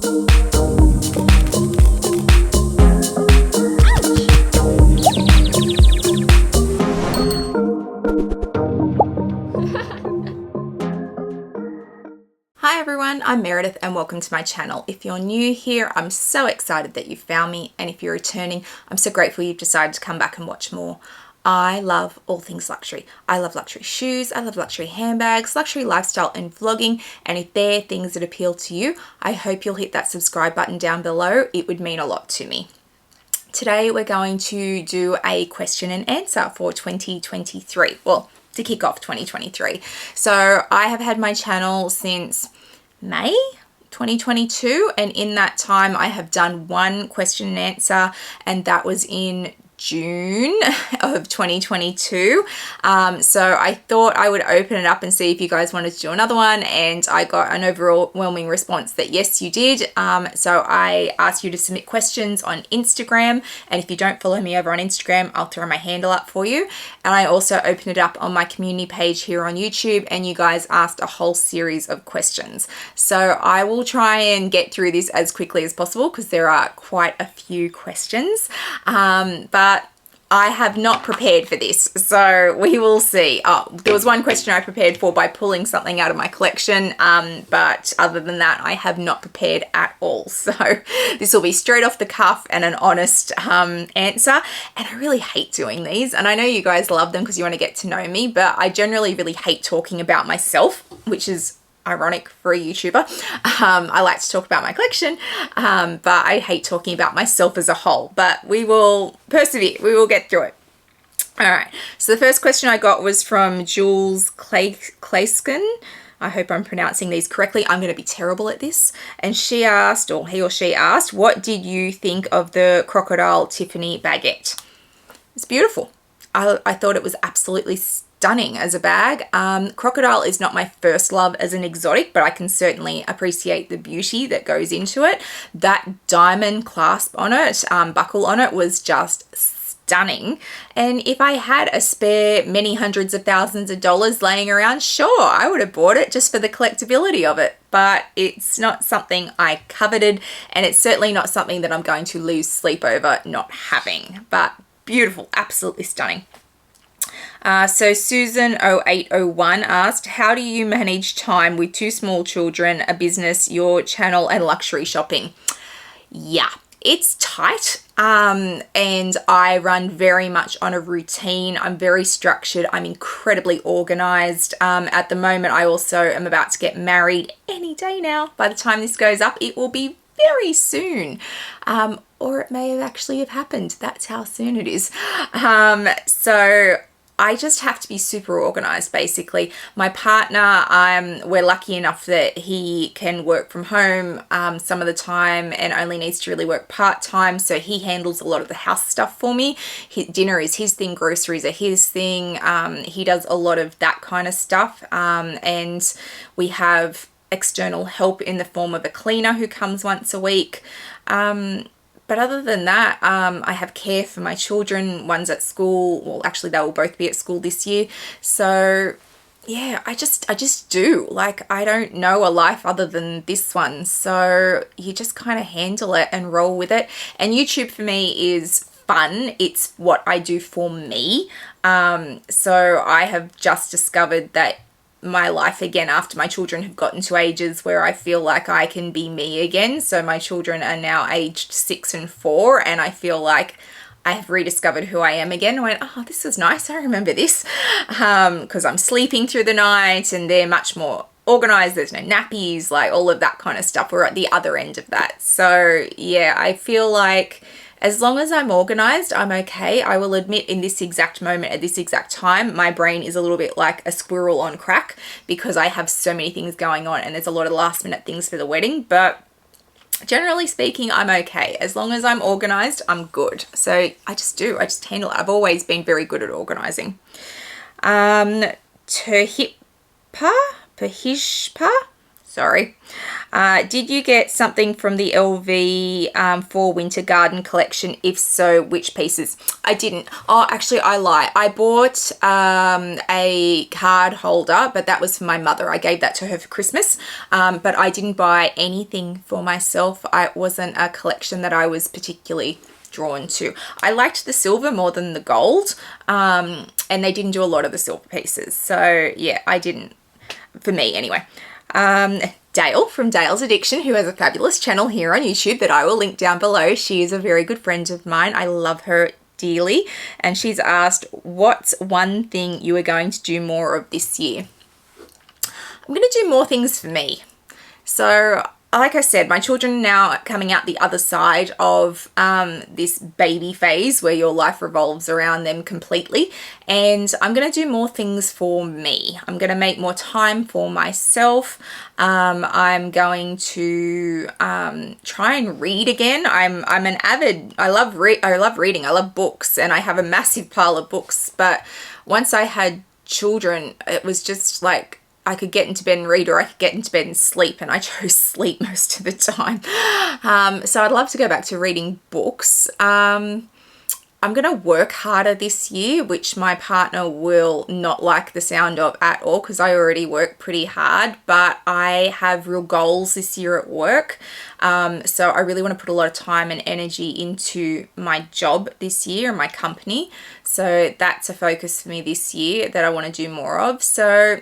Hi everyone, I'm Meredith and welcome to my channel. If you're new here, I'm so excited that you found me, and if you're returning, I'm so grateful you've decided to come back and watch more. I love all things luxury. I love luxury shoes, I love luxury handbags, luxury lifestyle and vlogging, and if they're things that appeal to you, I hope you'll hit that subscribe button down below. It would mean a lot to me. Today we're going to do a question and answer for 2023. Well, to kick off 2023. So I have had my channel since May 2022, and in that time I have done one question and answer, and that was in June of 2022. So I thought I would open it up and see if you guys wanted to do another one, and I got an overwhelming response that yes you did. So I asked you to submit questions on Instagram, and if you don't follow me over on Instagram, I'll throw my handle up for you. And I also opened it up on my community page here on YouTube, and you guys asked a whole series of questions. So I will try and get through this as quickly as possible because there are quite a few questions. But I have not prepared for this, so we will see. Oh, there was one question I prepared for by pulling something out of my collection, but other than that, I have not prepared at all. So this will be straight off the cuff and an honest answer. And I really hate doing these, and I know you guys love them because you want to get to know me, but I generally really hate talking about myself, which is ironic for a YouTuber. I like to talk about my collection, but I hate talking about myself as a whole, but we will persevere. We will get through it. All right. So the first question I got was from Jules Clayskin. I hope I'm pronouncing these correctly. I'm going to be terrible at this. And she asked, or he or she asked, what did you think of the Crocodile Tiffany baguette? It's beautiful. I thought it was absolutely stunning as a bag. Crocodile is not my first love as an exotic, but I can certainly appreciate the beauty that goes into it. That diamond clasp on it, buckle on it, was just stunning. And if I had a spare many hundreds of thousands of dollars laying around, sure, I would have bought it just for the collectability of it. But it's not something I coveted, and it's certainly not something that I'm going to lose sleep over not having. But beautiful, absolutely stunning. So Susan0801 asked, how do you manage time with 2 small children, a business, your channel, and luxury shopping? Yeah, it's tight. And I run very much on a routine. I'm very structured. I'm incredibly organized. At the moment, I also am about to get married any day now. By the time this goes up, it will be very soon. Or it may have actually have happened. That's how soon it is. So I just have to be super organized, basically. My partner, we're lucky enough that he can work from home some of the time and only needs to really work part-time, so he handles a lot of the house stuff for me. Dinner is his thing, groceries are his thing. He does a lot of that kind of stuff, and we have external help in the form of a cleaner who comes once a week. But other than that, I have care for my children. One's at school. Well, actually, they will both be at school this year. So, yeah, I just do. Like, I don't know a life other than this one. So you just kind of handle it and roll with it. And YouTube for me is fun. It's what I do for me. So I have just discovered that my life again after my children have gotten to ages where I feel like I can be me again. So my children are now aged 6 and 4, and I feel like I have rediscovered who I am again. I went, oh, this was nice. I remember this, because I'm sleeping through the night and they're much more organized. There's no nappies, like all of that kind of stuff. We're at the other end of that. So yeah, I feel like as long as I'm organized, I'm okay. I will admit in this exact moment, at this exact time, my brain is a little bit like a squirrel on crack because I have so many things going on and there's a lot of last minute things for the wedding. But generally speaking, I'm okay. As long as I'm organized, I'm good. So I just handle it. I've always been very good at organizing. Pahishpa, Sorry. Did you get something from the LV for winter garden collection? If so, which pieces? I didn't. Oh, actually, I lie. I bought a card holder, but that was for my mother. I gave that to her for Christmas, but I didn't buy anything for myself. It wasn't a collection that I was particularly drawn to. I liked the silver more than the gold, and they didn't do a lot of the silver pieces. So yeah, I didn't, for me anyway. Dayle from Dayle's Addiction, who has a fabulous channel here on YouTube that I will link down below. She is a very good friend of mine. I love her dearly. And she's asked, what's one thing you are going to do more of this year? I'm going to do more things for me. So like I said, my children are now coming out the other side of this baby phase where your life revolves around them completely. And I'm going to do more things for me. I'm going to make more time for myself. I'm going to try and read again. I'm an avid, I love reading. I love books, and I have a massive pile of books. But once I had children, it was just like, I could get into bed and read, or I could get into bed and sleep, and I chose sleep most of the time. So I'd love to go back to reading books. I'm going to work harder this year, which my partner will not like the sound of at all, because I already work pretty hard, but I have real goals this year at work. So I really want to put a lot of time and energy into my job this year and my company. So that's a focus for me this year that I want to do more of. So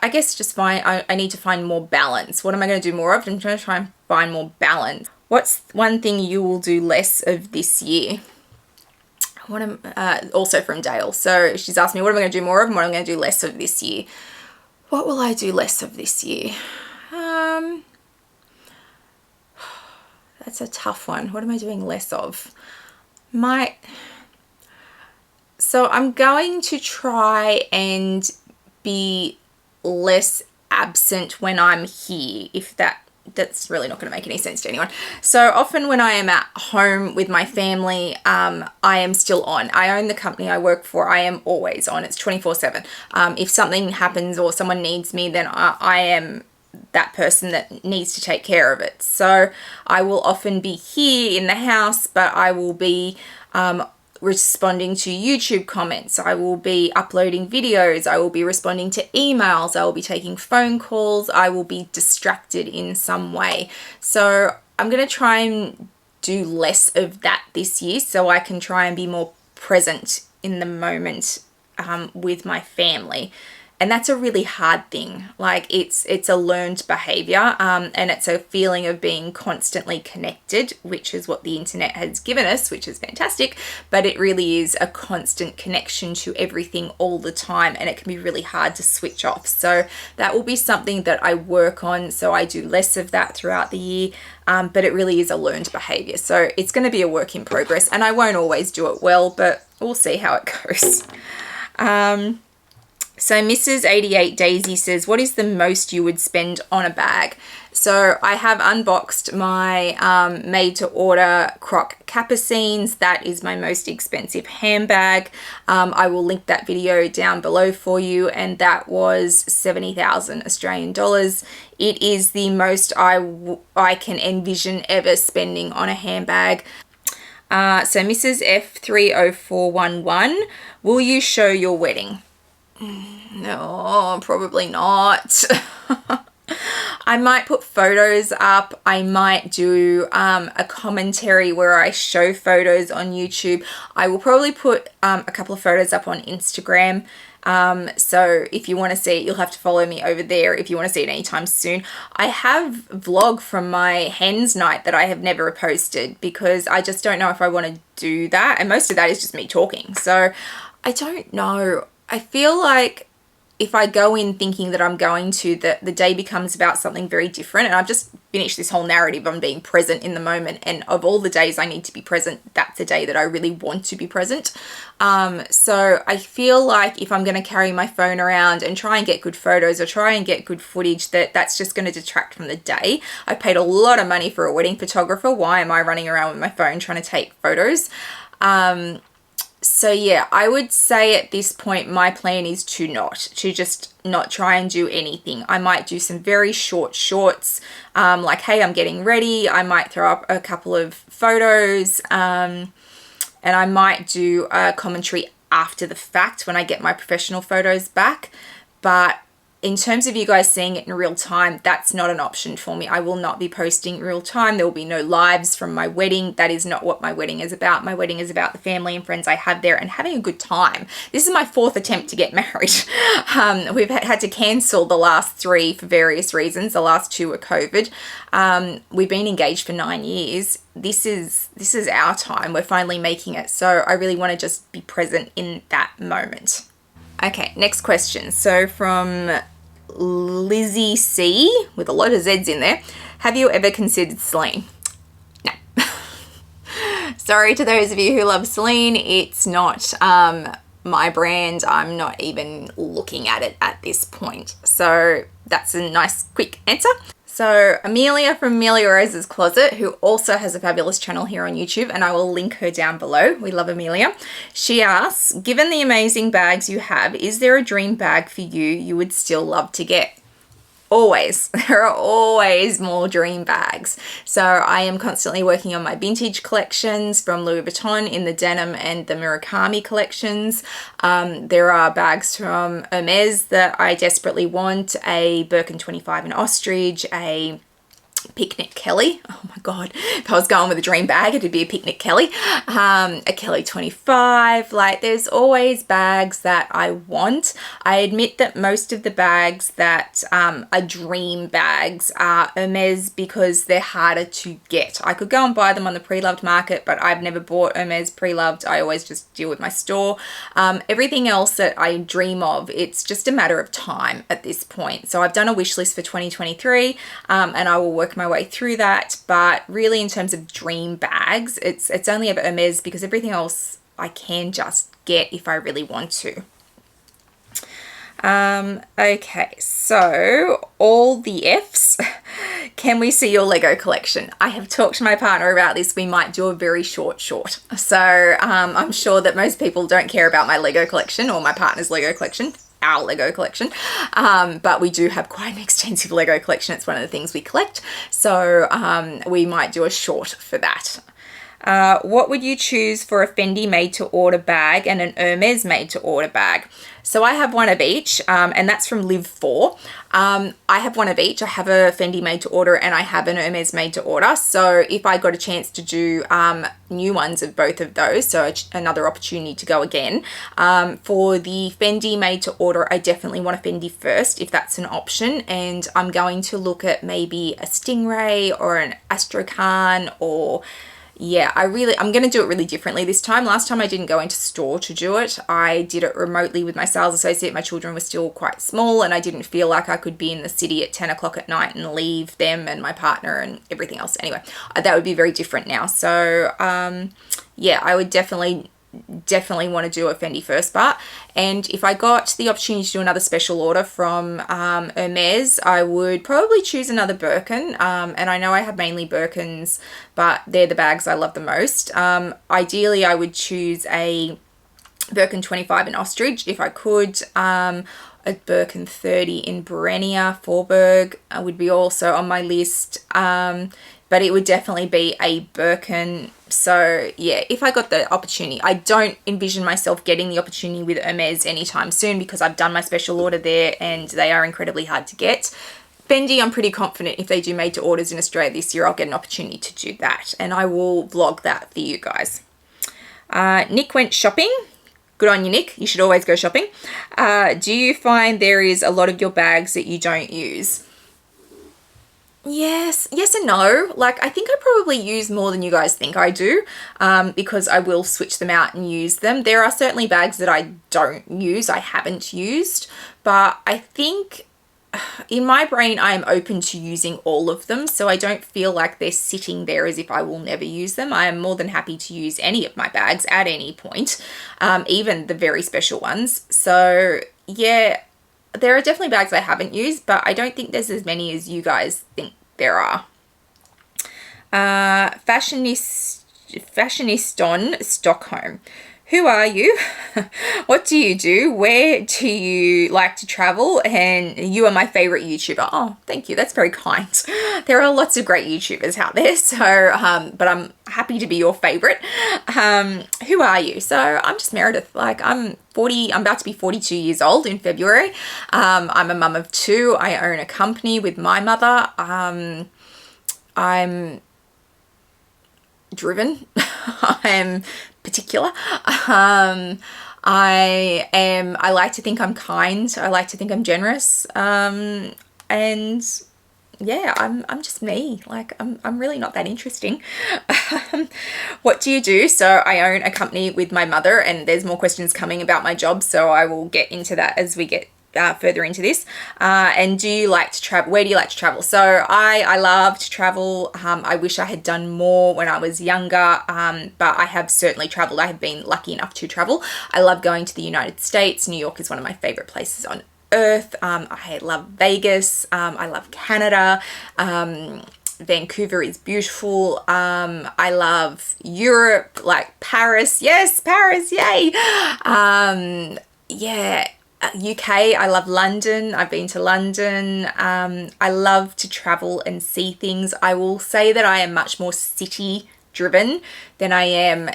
I guess just I need to find more balance. What am I going to do more of? I'm trying to try and find more balance. What's one thing you will do less of this year? Also from Dayle. So she's asked me, what am I going to do more of and what am I going to do less of this year? What will I do less of this year? That's a tough one. What am I doing less of? So I'm going to try and be less absent when I'm here, if that's really not going to make any sense to anyone. So often when I am at home with my family, I am still on. I own the company I work for. I am always on. It's 24/7. If something happens or someone needs me, then I am that person that needs to take care of it. So I will often be here in the house, but I will be responding to YouTube comments. I will be uploading videos. I will be responding to emails. I will be taking phone calls. I will be distracted in some way. So I'm going to try and do less of that this year, so I can try and be more present in the moment with my family. And that's a really hard thing. Like it's a learned behavior, and it's a feeling of being constantly connected, which is what the internet has given us, which is fantastic. But it really is a constant connection to everything all the time, and it can be really hard to switch off. So that will be something that I work on. So I do less of that throughout the year, but it really is a learned behavior. So it's going to be a work in progress, and I won't always do it well, but we'll see how it goes. So Mrs. 88 Daisy says, what is the most you would spend on a bag? So I have unboxed my made-to-order croc capucines. That is my most expensive handbag. I will link that video down below for you, and that was 70,000 Australian dollars. It is the most I can envision ever spending on a handbag. So Mrs. F30411, will you show your wedding? No, probably not. I might put photos up. I might do a commentary where I show photos on YouTube. I will probably put a couple of photos up on Instagram. So if you want to see it, you'll have to follow me over there if you want to see it anytime soon. I have a vlog from my hens night that I have never posted because I just don't know if I want to do that. And most of that is just me talking. So I don't know. I feel like if I go in thinking that I'm going to, the day becomes about something very different. And I've just finished this whole narrative on being present in the moment. And of all the days I need to be present, that's the day that I really want to be present. So I feel like if I'm going to carry my phone around and try and get good photos or try and get good footage, that's just going to detract from the day. I paid a lot of money for a wedding photographer. Why am I running around with my phone trying to take photos? So yeah, I would say at this point, my plan is to just not try and do anything. I might do some very short shorts, like, hey, I'm getting ready. I might throw up a couple of photos, and I might do a commentary after the fact when I get my professional photos back. But in terms of you guys seeing it in real time, that's not an option for me. I will not be posting real time. There will be no lives from my wedding. That is not what my wedding is about. My wedding is about the family and friends I have there and having a good time. This is my 4th attempt to get married. We've had to cancel the last 3 for various reasons. The last 2 were COVID. We've been engaged for 9 years. This is our time. We're finally making it. So I really want to just be present in that moment. Okay, next question. So from Lizzie C, with a lot of Z's in there. Have you ever considered Celine? No. Sorry to those of you who love Celine. It's not my brand. I'm not even looking at it at this point. So that's a nice quick answer. So Amelia from Amelia Rose's Closet, who also has a fabulous channel here on YouTube, and I will link her down below. We love Amelia. She asks, given the amazing bags you have, is there a dream bag for you would still love to get? Always. There are always more dream bags. So I am constantly working on my vintage collections from Louis Vuitton in the denim and the Murakami collections. There are bags from Hermes that I desperately want, a Birkin 25 in ostrich, a Picnic Kelly. Oh my God. If I was going with a dream bag, it'd be a Picnic Kelly. A Kelly 25. Like, there's always bags that I want. I admit that most of the bags that are dream bags are Hermes because they're harder to get. I could go and buy them on the pre-loved market, but I've never bought Hermes pre-loved. I always just deal with my store. Everything else that I dream of, it's just a matter of time at this point. So I've done a wish list for 2023, and I will work my way through that. But really, in terms of dream bags, it's only ever Hermes because everything else I can just get if I really want to. Okay, so all the F's. Can we see your Lego collection? I have talked to my partner about this. We might do a very short. So I'm sure that most people don't care about my Lego collection or my partner's Lego collection. Our Lego collection, but we do have quite an extensive Lego collection. It's one of the things we collect, so we might do a short for that. What would you choose for a Fendi made to order bag and an Hermes made to order bag? So I have one of each, and that's from Live 4. I have one of each. I have a Fendi made to order and I have an Hermes made to order. So if I got a chance to do new ones of both of those, so another opportunity to go again. For the Fendi made to order, I definitely want a Fendi First if that's an option. And I'm going to look at maybe a Stingray or an Astrakhan, or yeah, I'm going to do it really differently this time. Last time I didn't go into store to do it. I did it remotely with my sales associate. My children were still quite small and I didn't feel like I could be in the city at 10 o'clock at night and leave them and my partner and everything else. Anyway, that would be very different now. So yeah, I would definitely want to do a Fendi First part. And if I got the opportunity to do another special order from Hermes, I would probably choose another Birkin. And I know I have mainly Birkins, but they're the bags I love the most. Ideally, I would choose a Birkin 25 in ostrich if I could. A Birkin 30 in Berenia Forberg would be also on my list. But it would definitely be a Birkin. So yeah, if I got the opportunity, I don't envision myself getting the opportunity with Hermes anytime soon because I've done my special order there and they are incredibly hard to get. Fendi, I'm pretty confident if they do made to orders in Australia this year, I'll get an opportunity to do that. And I will vlog that for you guys. Nick went shopping. Good on you, Nick. You should always go shopping. Do you find there is a lot of your bags that you don't use? Yes and no. Like, I think I probably use more than you guys think I do, because I will switch them out and use them. There are certainly bags that I don't use, I haven't used, but I think in my brain, I am open to using all of them. So I don't feel like they're sitting there as if I will never use them. I am more than happy to use any of my bags at any point, even the very special ones. So yeah, there are definitely bags I haven't used, but I don't think there's as many as you guys think there are. Fashioniston Stockholm. Who are you? What do you do? Where do you like to travel? And you are my favorite YouTuber. Oh, thank you. That's very kind. There are lots of great YouTubers out there. So, but I'm happy to be your favorite. Who are you? So I'm just Meredith. Like I'm 40, I'm about to be 42 years old in February. I'm a mum of two. I own a company with my mother. I'm driven. I'm particular. I like to think I'm kind. I like to think I'm generous. And yeah, I'm just me. Like I'm really not that interesting. What do you do? So I own a company with my mother, and there's more questions coming about my job, so I will get into that as we get further into this. And do you like to travel? Where do you like to travel? So I love to travel. I wish I had done more when I was younger, but I have certainly traveled. I have been lucky enough to travel. I love going to the United States. New York is one of my favorite places on earth. I love Vegas. I love Canada. Vancouver is beautiful. I love Europe, like Paris. Yes, Paris, yay. Yeah. UK, I love London. I've been to London. I love to travel and see things. I will say that I am much more city driven than I am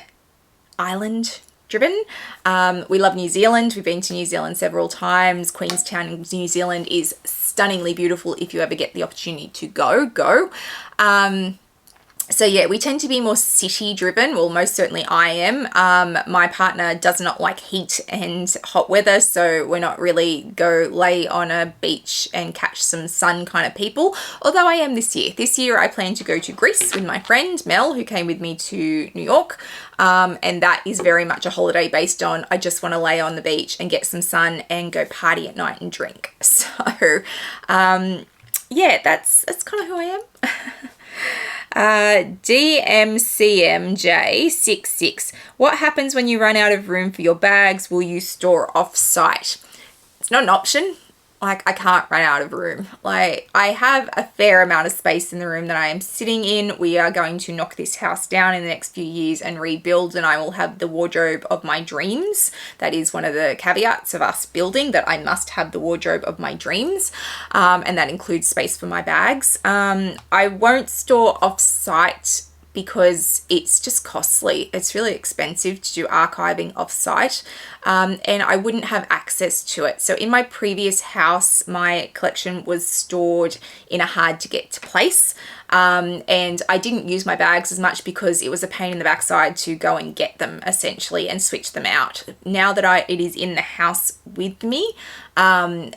island driven. We love New Zealand. We've been to New Zealand several times. Queenstown in New Zealand is stunningly beautiful. If you ever get the opportunity to go. So yeah, we tend to be more city driven. Well, most certainly I am. My partner does not like heat and hot weather, so we're not really go lay on a beach and catch some sun kind of people. Although I am this year. This year I plan to go to Greece with my friend Mel, who came with me to New York. And that is very much a holiday based on I just want to lay on the beach and get some sun and go party at night and drink. So yeah, that's kind of who I am. DMCMJ66. What happens when you run out of room for your bags? Will you store off site? It's not an option. Like, I can't run out of room. Like, I have a fair amount of space in the room that I am sitting in. We are going to knock this house down in the next few years and rebuild, and I will have the wardrobe of my dreams. That is one of the caveats of us building, that I must have the wardrobe of my dreams, and that includes space for my bags. I won't store off-site because it's just costly. It's really expensive to do archiving off-site, and I wouldn't have access to it. So in my previous house, my collection was stored in a hard-to-get place, and I didn't use my bags as much because it was a pain in the backside to go and get them, essentially, and switch them out. Now that it is in the house with me, and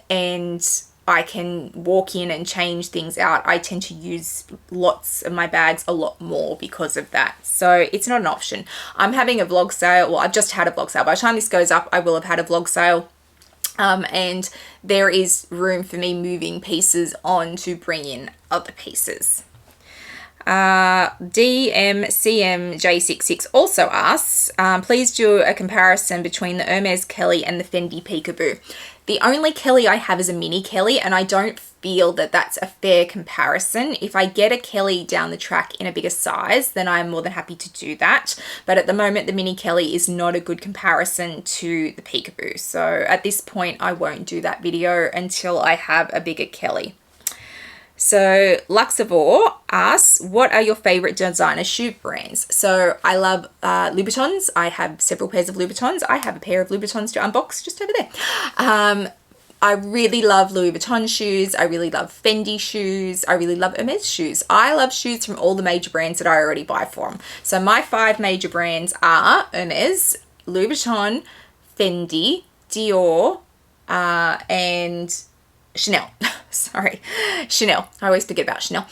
I can walk in and change things out, I tend to use lots of my bags a lot more because of that. So it's not an option. I'm having a vlog sale. Well, I've just had a vlog sale. By the time this goes up, I will have had a vlog sale. And there is room for me moving pieces on to bring in other pieces. DMCMJ66 also asks, please do a comparison between the Hermes Kelly and the Fendi Peekaboo. The only Kelly I have is a mini Kelly, and I don't feel that that's a fair comparison. If I get a Kelly down the track in a bigger size, then I'm more than happy to do that. But at the moment, the mini Kelly is not a good comparison to the Peekaboo. So at this point, I won't do that video until I have a bigger Kelly. So Luxavor asks, what are your favorite designer shoe brands? So I love Louboutins. I have several pairs of Louboutins. I have a pair of Louboutins to unbox just over there. I really love Louis Vuitton shoes. I really love Fendi shoes. I really love Hermes shoes. I love shoes from all the major brands that I already buy from. So my 5 major brands are Hermes, Louis Vuitton, Fendi, Dior, and Chanel. Sorry, Chanel. I always forget about Chanel.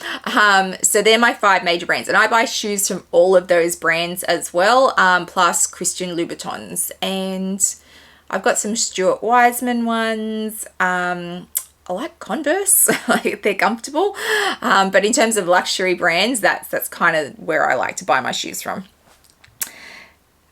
So they're my 5 major brands, and I buy shoes from all of those brands as well, plus Christian Louboutins. And I've got some Stuart Weitzman ones. I like Converse. Like, they're comfortable. But in terms of luxury brands, that's kind of where I like to buy my shoes from.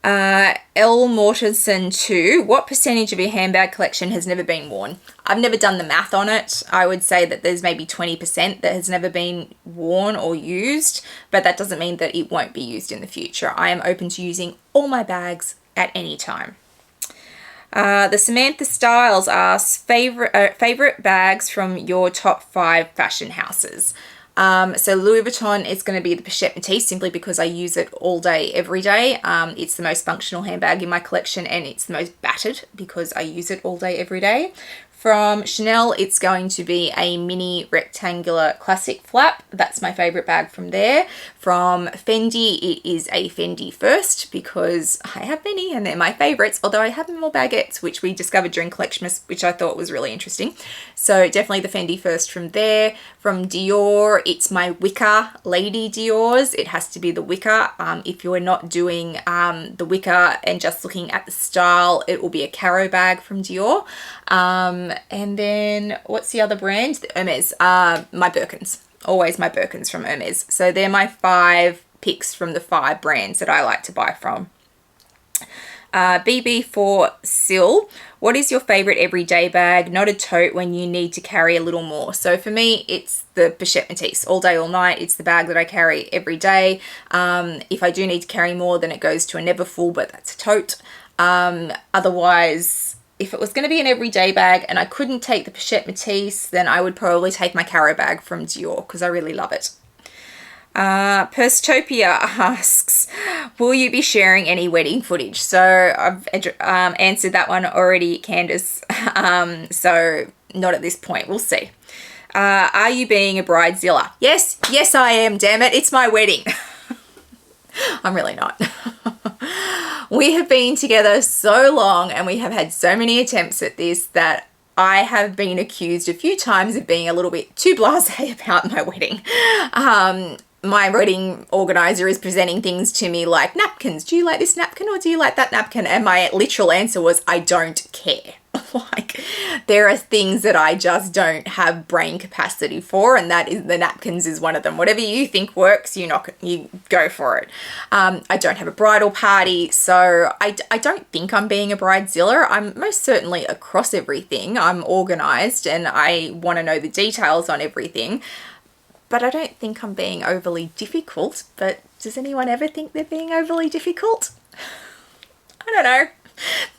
L. Mortensen 2, what percentage of your handbag collection has never been worn? I've never done the math on it. I would say that there's maybe 20% that has never been worn or used, but that doesn't mean that it won't be used in the future. I am open to using all my bags at any time. The Samantha Styles asks, favorite bags from your top 5 fashion houses. So Louis Vuitton is going to be the Pochette Métis, simply because I use it all day, every day. It's the most functional handbag in my collection, and it's the most battered because I use it all day, every day. From Chanel, it's going to be a mini rectangular classic flap. That's my favorite bag from there. From Fendi, it is a Fendi First, because I have many and they're my favorites, although I have more baguettes, which we discovered during Collectionmas, which I thought was really interesting. So definitely the Fendi First from there. From Dior, it's my wicker lady Dior's. It has to be the wicker. If you're not doing the wicker and just looking at the style, it will be a Caro bag from Dior. And then what's the other brand? The Hermes. My Birkins. Always my Birkins from Hermes. So they're my 5 picks from the 5 brands that I like to buy from. BB for Sil, what is your favorite everyday bag, not a tote, when you need to carry a little more? So for me, it's the Pochette Métis, all day, all night. It's the bag that I carry every day. If I do need to carry more, then it goes to a never full, but that's a tote. Otherwise, if it was going to be an everyday bag and I couldn't take the Pochette Métis, then I would probably take my Caro bag from Dior, because I really love it. Perstopia asks, will you be sharing any wedding footage? So I've answered that one already, Candace. So not at this point. We'll see. Are you being a bridezilla? Yes, I am, damn it. It's my wedding. I'm really not. We have been together so long and we have had so many attempts at this that I have been accused a few times of being a little bit too blasé about my wedding. My wedding organizer is presenting things to me like napkins. Do you like this napkin or do you like that napkin? And my literal answer was, I don't care. Like, there are things that I just don't have brain capacity for, and that is, the napkins is one of them. Whatever you think works, you go for it. I don't have a bridal party, so I don't think I'm being a bridezilla. I'm most certainly across everything. I'm organized and I want to know the details on everything. But I don't think I'm being overly difficult. But does anyone ever think they're being overly difficult? I don't know.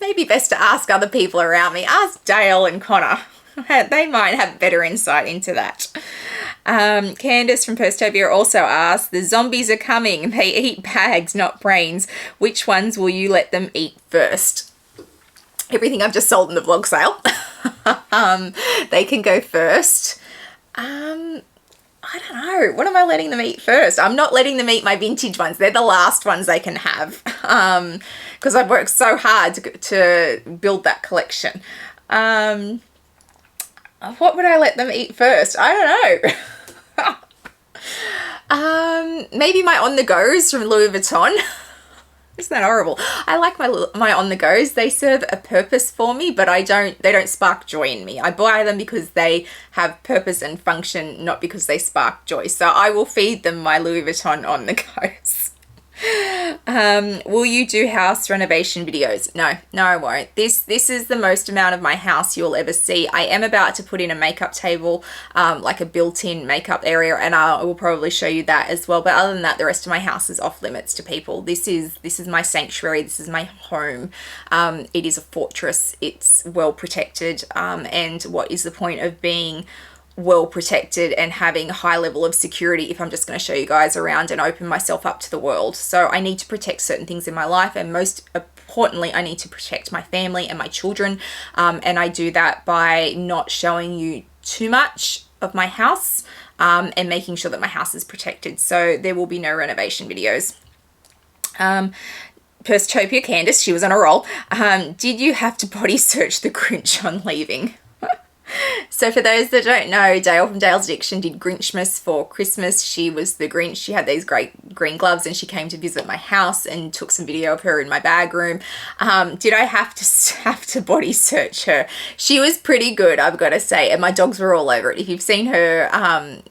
Maybe best to ask other people around me. Ask Dayle and Connor. They might have better insight into that. Candace from Perstopia also asked, the zombies are coming. They eat bags, not brains. Which ones will you let them eat first? Everything I've just sold in the vlog sale. They can go first. I don't know. What am I letting them eat first? I'm not letting them eat my vintage ones. They're the last ones they can have, because I've worked so hard to build that collection. What would I let them eat first? I don't know. Maybe my on-the-goes from Louis Vuitton. Isn't that horrible? I like my on-the-goes. They serve a purpose for me, but they don't spark joy in me. I buy them because they have purpose and function, not because they spark joy. So I will feed them my Louis Vuitton on-the-goes. Will you do house renovation videos? No, I won't. This is the most amount of my house you'll ever see. I am about to put in a makeup table, like a built-in makeup area, and I will probably show you that as well. But other than that, the rest of my house is off limits to people. This is my sanctuary. This is my home. It is a fortress. It's well protected. And what is the point of being well protected and having a high level of security if I'm just going to show you guys around and open myself up to the world? So I need to protect certain things in my life, and most importantly, I need to protect my family and my children, and I do that by not showing you too much of my house, and making sure that my house is protected. So there will be no renovation videos. Perstopia Candace, she was on a roll. Did you have to body search the Grinch on leaving? So for those that don't know, Dayle from Dayle's Addiction did Grinchmas for Christmas. She was the Grinch. She had these great green gloves and she came to visit my house and took some video of her in my bag room. Did I have to body search her? She was pretty good, I've got to say, and my dogs were all over it. If you've seen her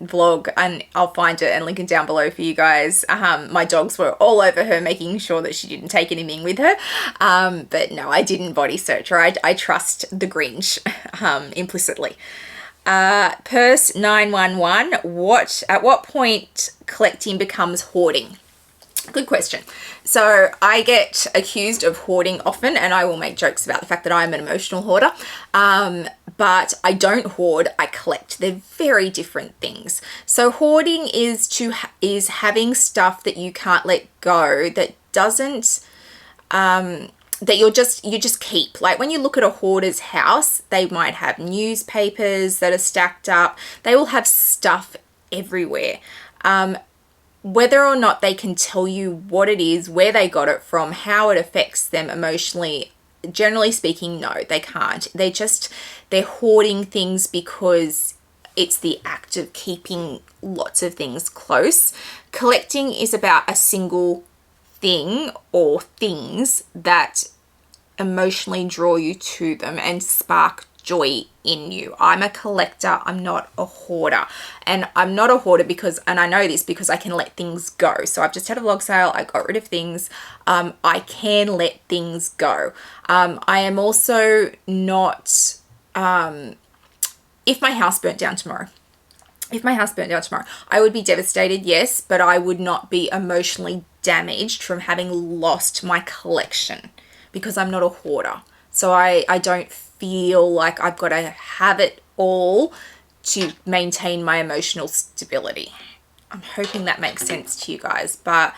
vlog, and I'll find it and link it down below for you guys, my dogs were all over her, making sure that she didn't take anything with her. But no, I didn't body search her. I trust the Grinch implicitly. Purse 911, at what point collecting becomes hoarding? Good question. So I get accused of hoarding often, and I will make jokes about the fact that I'm an emotional hoarder. But I don't hoard, I collect. They're very different things. So hoarding is having stuff that you can't let go, that doesn't that you just keep. Like when you look at a hoarder's house, they might have newspapers that are stacked up. They will have stuff everywhere. Whether or not they can tell you what it is, where they got it from, how it affects them emotionally, generally speaking, no, they can't. They're hoarding things because it's the act of keeping lots of things close. Collecting is about a single thing or things that emotionally draw you to them and spark joy in you. I'm a collector. I'm not a hoarder. And I'm not a hoarder and I know this because I can let things go. So I've just had a vlog sale. I got rid of things. I can let things go. I am also not, if my house burnt down tomorrow, I would be devastated, yes, but I would not be emotionally damaged from having lost my collection because I'm not a hoarder. So I don't feel like I've got to have it all to maintain my emotional stability. I'm hoping that makes sense to you guys, but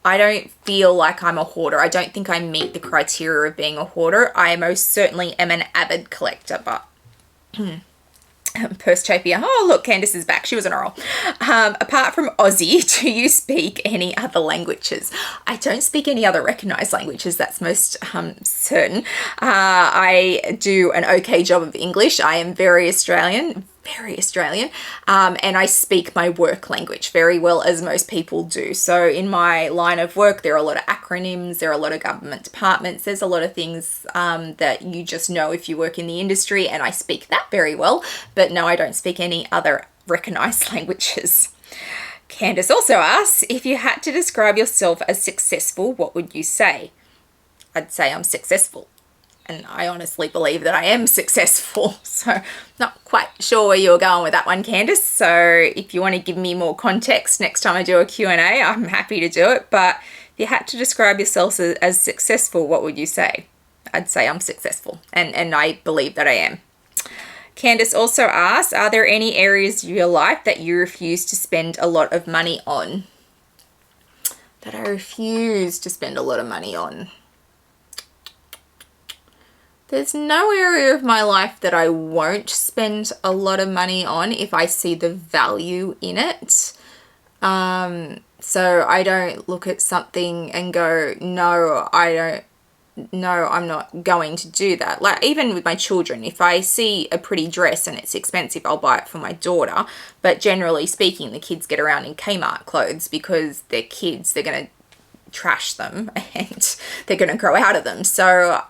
I don't feel like I'm a hoarder. I don't think I meet the criteria of being a hoarder. I most certainly am an avid collector, but Pursetopia. Oh, look, Candace is back. She was an oral. Apart from Aussie, do you speak any other languages? I don't speak any other recognised languages. That's most certain. I do an okay job of English. I am very Australian, and I speak my work language very well, as most people do. So in my line of work, there are a lot of acronyms, there are a lot of government departments, there's a lot of things that you just know if you work in the industry, and I speak that very well. But no, I don't speak any other recognised languages. Candace also asks, if you had to describe yourself as successful, what would you say? I'd say I'm successful. And I honestly believe that I am successful. So not quite sure where you're going with that one, Candace. So if you want to give me more context next time I do a Q&A, I'm happy to do it. But if you had to describe yourself as successful, what would you say? I'd say I'm successful. And I believe that I am. Candace also asks, are there any areas of your life that you refuse to spend a lot of money on? That I refuse to spend a lot of money on. There's no area of my life that I won't spend a lot of money on if I see the value in it. So I don't look at something and go, no, I'm not going to do that. Like even with my children, if I see a pretty dress and it's expensive, I'll buy it for my daughter. But generally speaking, the kids get around in Kmart clothes because they're kids. They're going to trash them and they're going to grow out of them. So,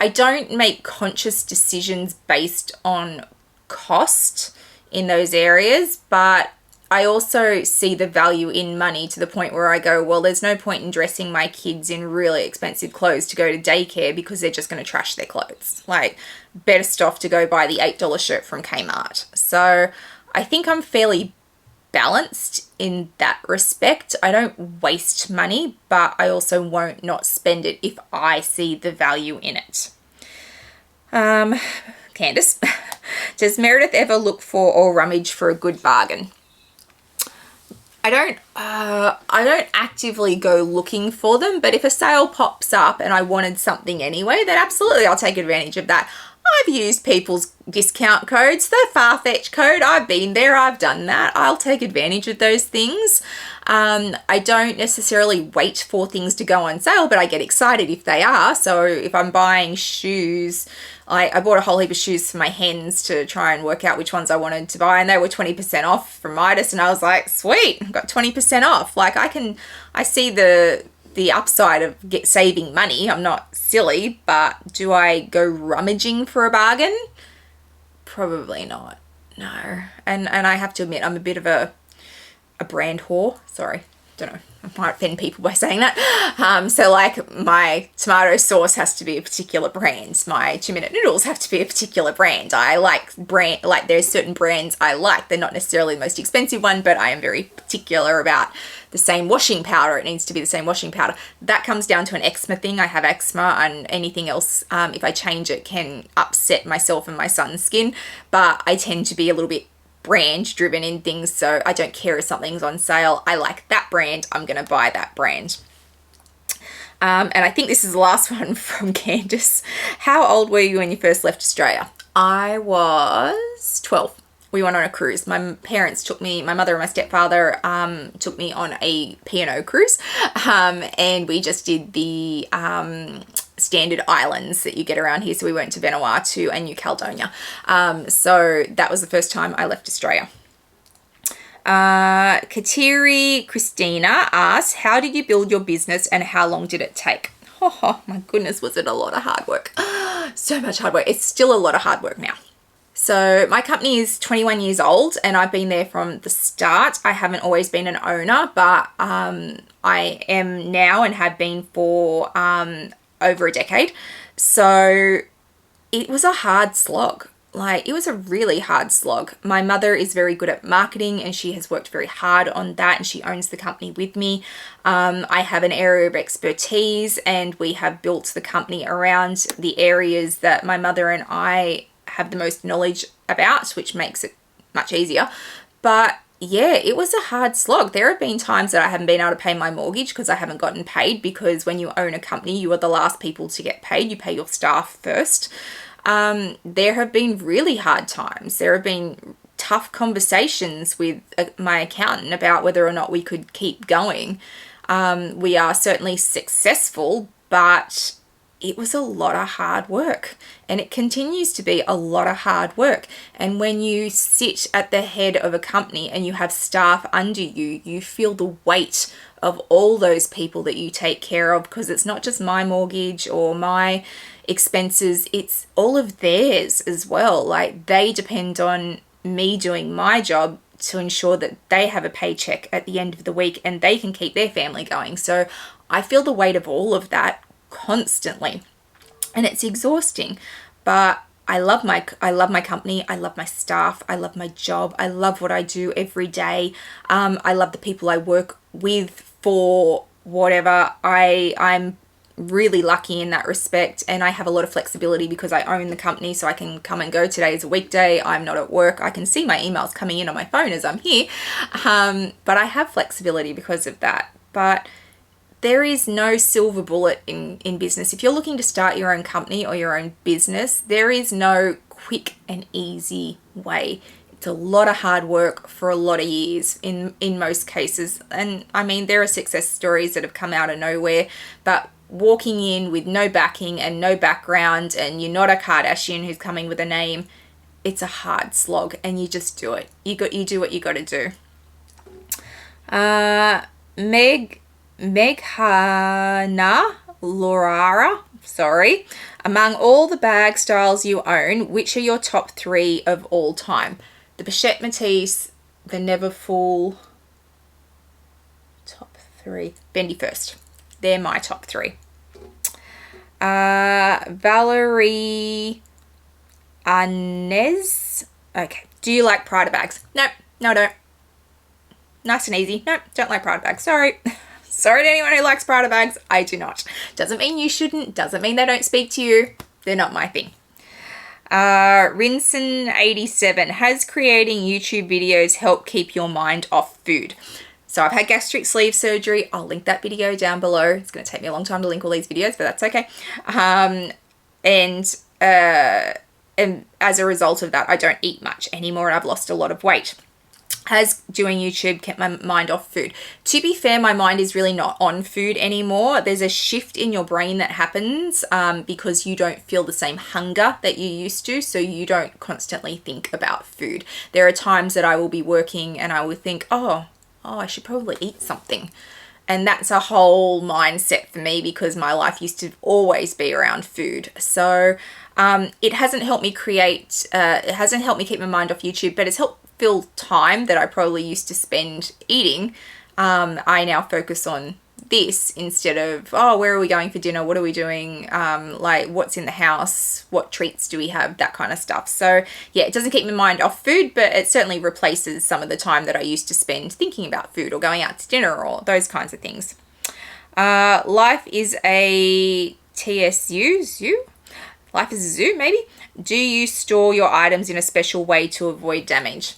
I don't make conscious decisions based on cost in those areas, but I also see the value in money to the point where I go, well, there's no point in dressing my kids in really expensive clothes to go to daycare because they're just going to trash their clothes. Like, better off to go buy the $8 shirt from Kmart. So I think I'm fairly balanced in that respect. I don't waste money, but I also won't not spend it if I see the value in it. Candace, does Meredith ever look for or rummage for a good bargain? I don't actively go looking for them, but if a sale pops up and I wanted something anyway, then absolutely I'll take advantage of that. I've used people's discount codes, the Farfetch code. I've been there, I've done that. I'll take advantage of those things. I don't necessarily wait for things to go on sale, but I get excited if they are. So if I'm buying shoes, I bought a whole heap of shoes for my hens to try and work out which ones I wanted to buy, and they were 20% off from Midas, and I was like, sweet, I've got 20% off. Like I see the upside of saving money. I'm not silly, but do I go rummaging for a bargain? Probably not. No. And I have to admit, I'm a bit of a brand whore. Sorry. don't know, I might offend people by saying that. So like my tomato sauce has to be a particular brand. My 2-minute noodles have to be a particular brand. I like there's certain brands I like. They're not necessarily the most expensive one, but I am very particular about the same washing powder. It needs to be the same washing powder. That comes down to an eczema thing. I have eczema, and anything else, if I change it, can upset myself and my son's skin. But I tend to be a little bit brand driven in things, so I don't care if something's on sale. I like that brand, I'm gonna buy that brand. And I think this is the last one from Candace. How old were you when you first left Australia? I was 12. We went on a cruise. My parents took me, my mother and my stepfather took me on a P&O cruise, and we just did the standard islands that you get around here. So we went to Vanuatu and New Caledonia. So that was the first time I left Australia. Kateri Christina asks, how did you build your business and how long did it take? Oh my goodness, was it a lot of hard work? So much hard work. It's still a lot of hard work now. So my company is 21 years old and I've been there from the start. I haven't always been an owner, but I am now and have been for over a decade. So it was a hard slog. Like, it was a really hard slog. My mother is very good at marketing and she has worked very hard on that, and she owns the company with me. I have an area of expertise and we have built the company around the areas that my mother and I have the most knowledge about, which makes it much easier. But yeah, it was a hard slog. There have been times that I haven't been able to pay my mortgage because I haven't gotten paid, because when you own a company, you are the last people to get paid. You pay your staff first. There have been really hard times. There have been tough conversations with my accountant about whether or not we could keep going. We are certainly successful, but it was a lot of hard work, and it continues to be a lot of hard work. And when you sit at the head of a company and you have staff under you, you feel the weight of all those people that you take care of, because it's not just my mortgage or my expenses, it's all of theirs as well. Like, they depend on me doing my job to ensure that they have a paycheck at the end of the week and they can keep their family going. So I feel the weight of all of that constantly, and it's exhausting. But I love my company, I love my staff, I love my job, I love what I do every day. I love the people I work with for whatever. I'm really lucky in that respect, and I have a lot of flexibility because I own the company, so I can come and go. Today is a weekday, I'm not at work, I can see my emails coming in on my phone as I'm here, but I have flexibility because of that. But there is no silver bullet in business. If you're looking to start your own company or your own business, there is no quick and easy way. It's a lot of hard work for a lot of years in most cases. And I mean, there are success stories that have come out of nowhere, but walking in with no backing and no background, and you're not a Kardashian who's coming with a name, it's a hard slog, and you just do it. You do what you got to do. Meghana Laurara, sorry. Among all the bag styles you own, which are your top 3 of all time? The Bichette Matisse, the Neverfull, top 3, Fendi First. They're my top 3. Valerie Anez. Okay. Do you like Prada bags? No, I don't. Nice and easy. No, don't like Prada bags. Sorry. Sorry to anyone who likes Prada bags. I do not. Doesn't mean you shouldn't. Doesn't mean they don't speak to you. They're not my thing. Rinson87. Has creating YouTube videos helped keep your mind off food? So I've had gastric sleeve surgery. I'll link that video down below. It's going to take me a long time to link all these videos, but that's okay. And as a result of that, I don't eat much anymore, and I've lost a lot of weight. Has doing YouTube kept my mind off food? To be fair, my mind is really not on food anymore. There's a shift in your brain that happens because you don't feel the same hunger that you used to, so you don't constantly think about food. There are times that I will be working and I will think, oh, I should probably eat something. And that's a whole mindset for me because my life used to always be around food. So it hasn't helped me it hasn't helped me keep my mind off YouTube, but it's helped fill time that I probably used to spend eating I now focus on this instead of, oh, where are we going for dinner? What are we doing? Like, what's in the house? What treats do we have? That kind of stuff. So yeah, it doesn't keep my mind off food, but it certainly replaces some of the time that I used to spend thinking about food or going out to dinner or those kinds of things. Life is a zoo? Life is a zoo, maybe? Do you store your items in a special way to avoid damage?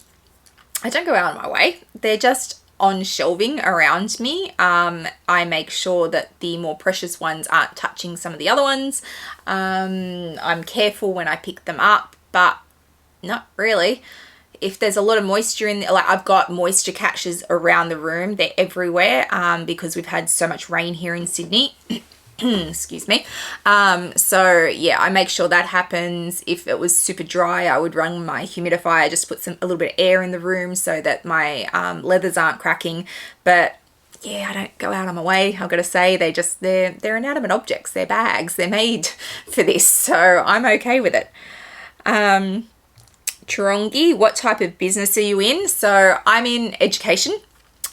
I don't go out of my way. They're just on shelving around me. I make sure that the more precious ones aren't touching some of the other ones. I'm careful when I pick them up, but not really. If there's a lot of moisture in there, like I've got moisture catchers around the room, they're everywhere, because we've had so much rain here in Sydney. Excuse me. So yeah, I make sure that happens. If it was super dry, I would run my humidifier, just put a little bit of air in the room so that my leathers aren't cracking. But yeah, I don't go out of my way. I've got to say, they're inanimate objects. They're bags. They're made for this, so I'm okay with it. Chirongi, what type of business are you in? So I'm in education.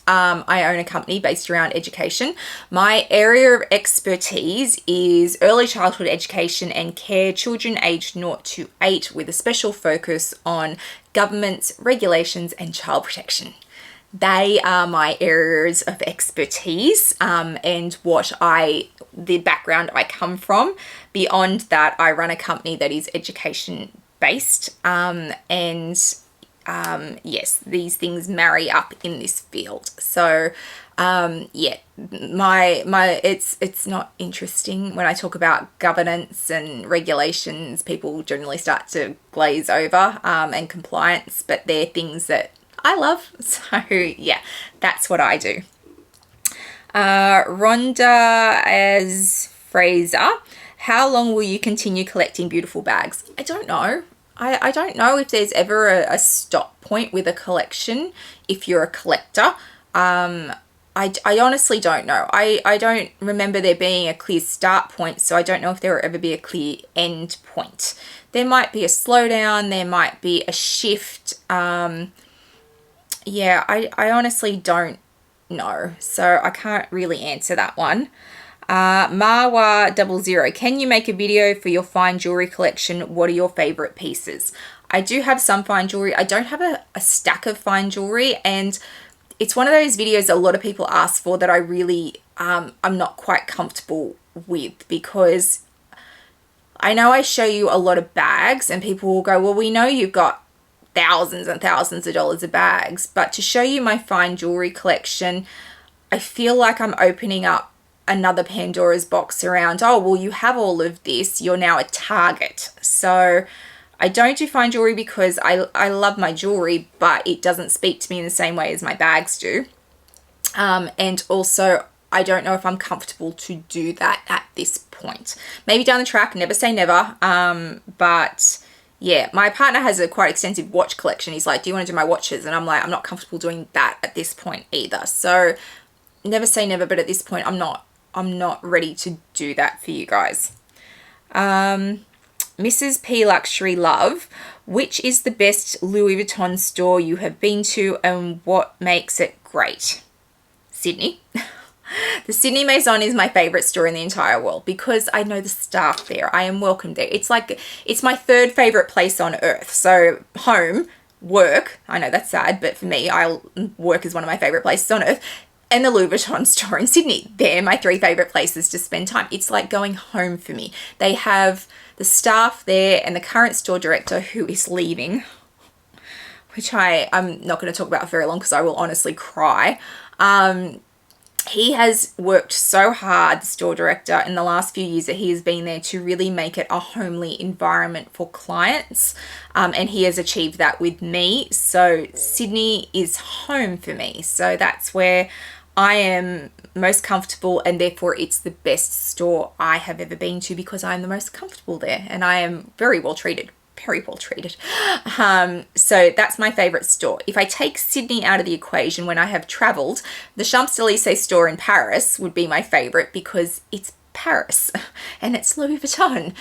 I own a company based around education. My area of expertise is early childhood education and care, children aged 0 to 8, with a special focus on governments, regulations, and child protection. They are my areas of expertise, and the background I come from. Beyond that, I run a company that is education based, yes, these things marry up in this field. So yeah, it's not interesting when I talk about governance and regulations. People generally start to glaze over, and compliance, but they're things that I love. So yeah, that's what I do. Rhonda as Fraser, how long will you continue collecting beautiful bags? I don't know. I don't know if there's ever a stop point with a collection if you're a collector. I honestly don't know. I don't remember there being a clear start point, so I don't know if there will ever be a clear end point. There might be a slowdown, there might be a shift. Yeah, I honestly don't know, so I can't really answer that one. Marwa00, can you make a video for your fine jewelry collection? What are your favorite pieces? I do have some fine jewelry. I don't have a stack of fine jewelry, and it's one of those videos a lot of people ask for that I really I'm not quite comfortable with, because I know I show you a lot of bags and people will go, well, we know you've got thousands and thousands of dollars of bags, but to show you my fine jewelry collection, I feel like I'm opening up another Pandora's box around, oh, well, you have all of this, you're now a target. So I don't do fine jewelry because I love my jewelry, but it doesn't speak to me in the same way as my bags do. And also, I don't know if I'm comfortable to do that at this point. Maybe down the track, never say never. But yeah, my partner has a quite extensive watch collection. He's like, do you want to do my watches? And I'm like, I'm not comfortable doing that at this point either. So never say never, but at this point, I'm not ready to do that for you guys. Mrs. P Luxury Love, which is the best Louis Vuitton store you have been to and what makes it great? Sydney. The Sydney Maison is my favorite store in the entire world because I know the staff there. I am welcome there. It's like, it's my third favorite place on earth. So home, work, I know that's sad, but for me, work is one of my favorite places on earth. And the Louis Vuitton store in Sydney. They're my three favorite places to spend time. It's like going home for me. They have the staff there and the current store director who is leaving, which I'm not going to talk about very long because I will honestly cry. He has worked so hard, the store director, in the last few years that he has been there to really make it a homely environment for clients. And he has achieved that with me. So Sydney is home for me. So that's where I am most comfortable, and therefore it's the best store I have ever been to because I'm the most comfortable there and I am very well treated. Very well treated. So that's my favorite store. If I take Sydney out of the equation, when I have traveled, the Champs-Élysées store in Paris would be my favorite because it's Paris and it's Louis Vuitton.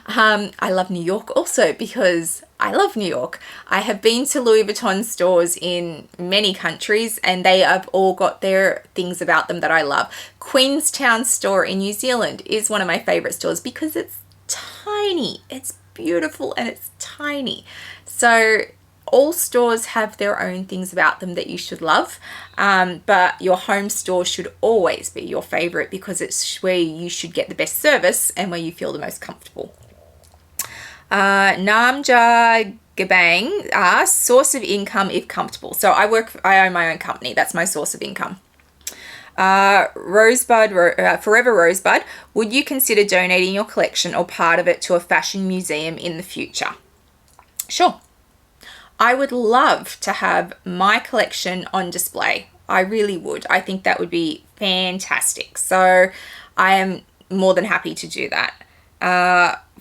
I love New York also because I love New York. I have been to Louis Vuitton stores in many countries and they have all got their things about them that I love. Queenstown store in New Zealand is one of my favorite stores because it's tiny. It's beautiful and it's tiny. So all stores have their own things about them that you should love, but your home store should always be your favorite because it's where you should get the best service and where you feel the most comfortable. Namja Gabang asks, source of income if comfortable. So I own my own company. That's my source of income. Forever Rosebud, would you consider donating your collection or part of it to a fashion museum in the future? Sure. I would love to have my collection on display. I really would. I think that would be fantastic. So I am more than happy to do that.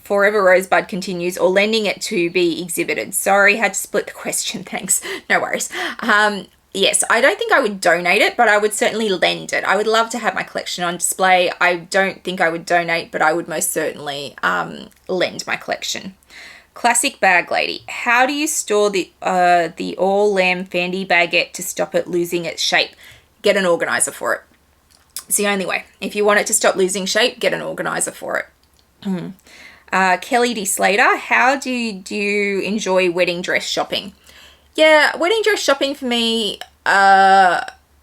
Forever Rosebud continues, or lending it to be exhibited. Sorry, had to split the question. Thanks. No worries. Yes, I don't think I would donate it, but I would certainly lend it. I would love to have my collection on display. I don't think I would donate, but I would most certainly lend my collection. Classic Bag Lady, how do you store the all lamb Fendi baguette to stop it losing its shape? Get an organizer for it. It's the only way. If you want it to stop losing shape, get an organizer for it. Kelly D. Slater, how do you enjoy wedding dress shopping? Yeah, wedding dress shopping for me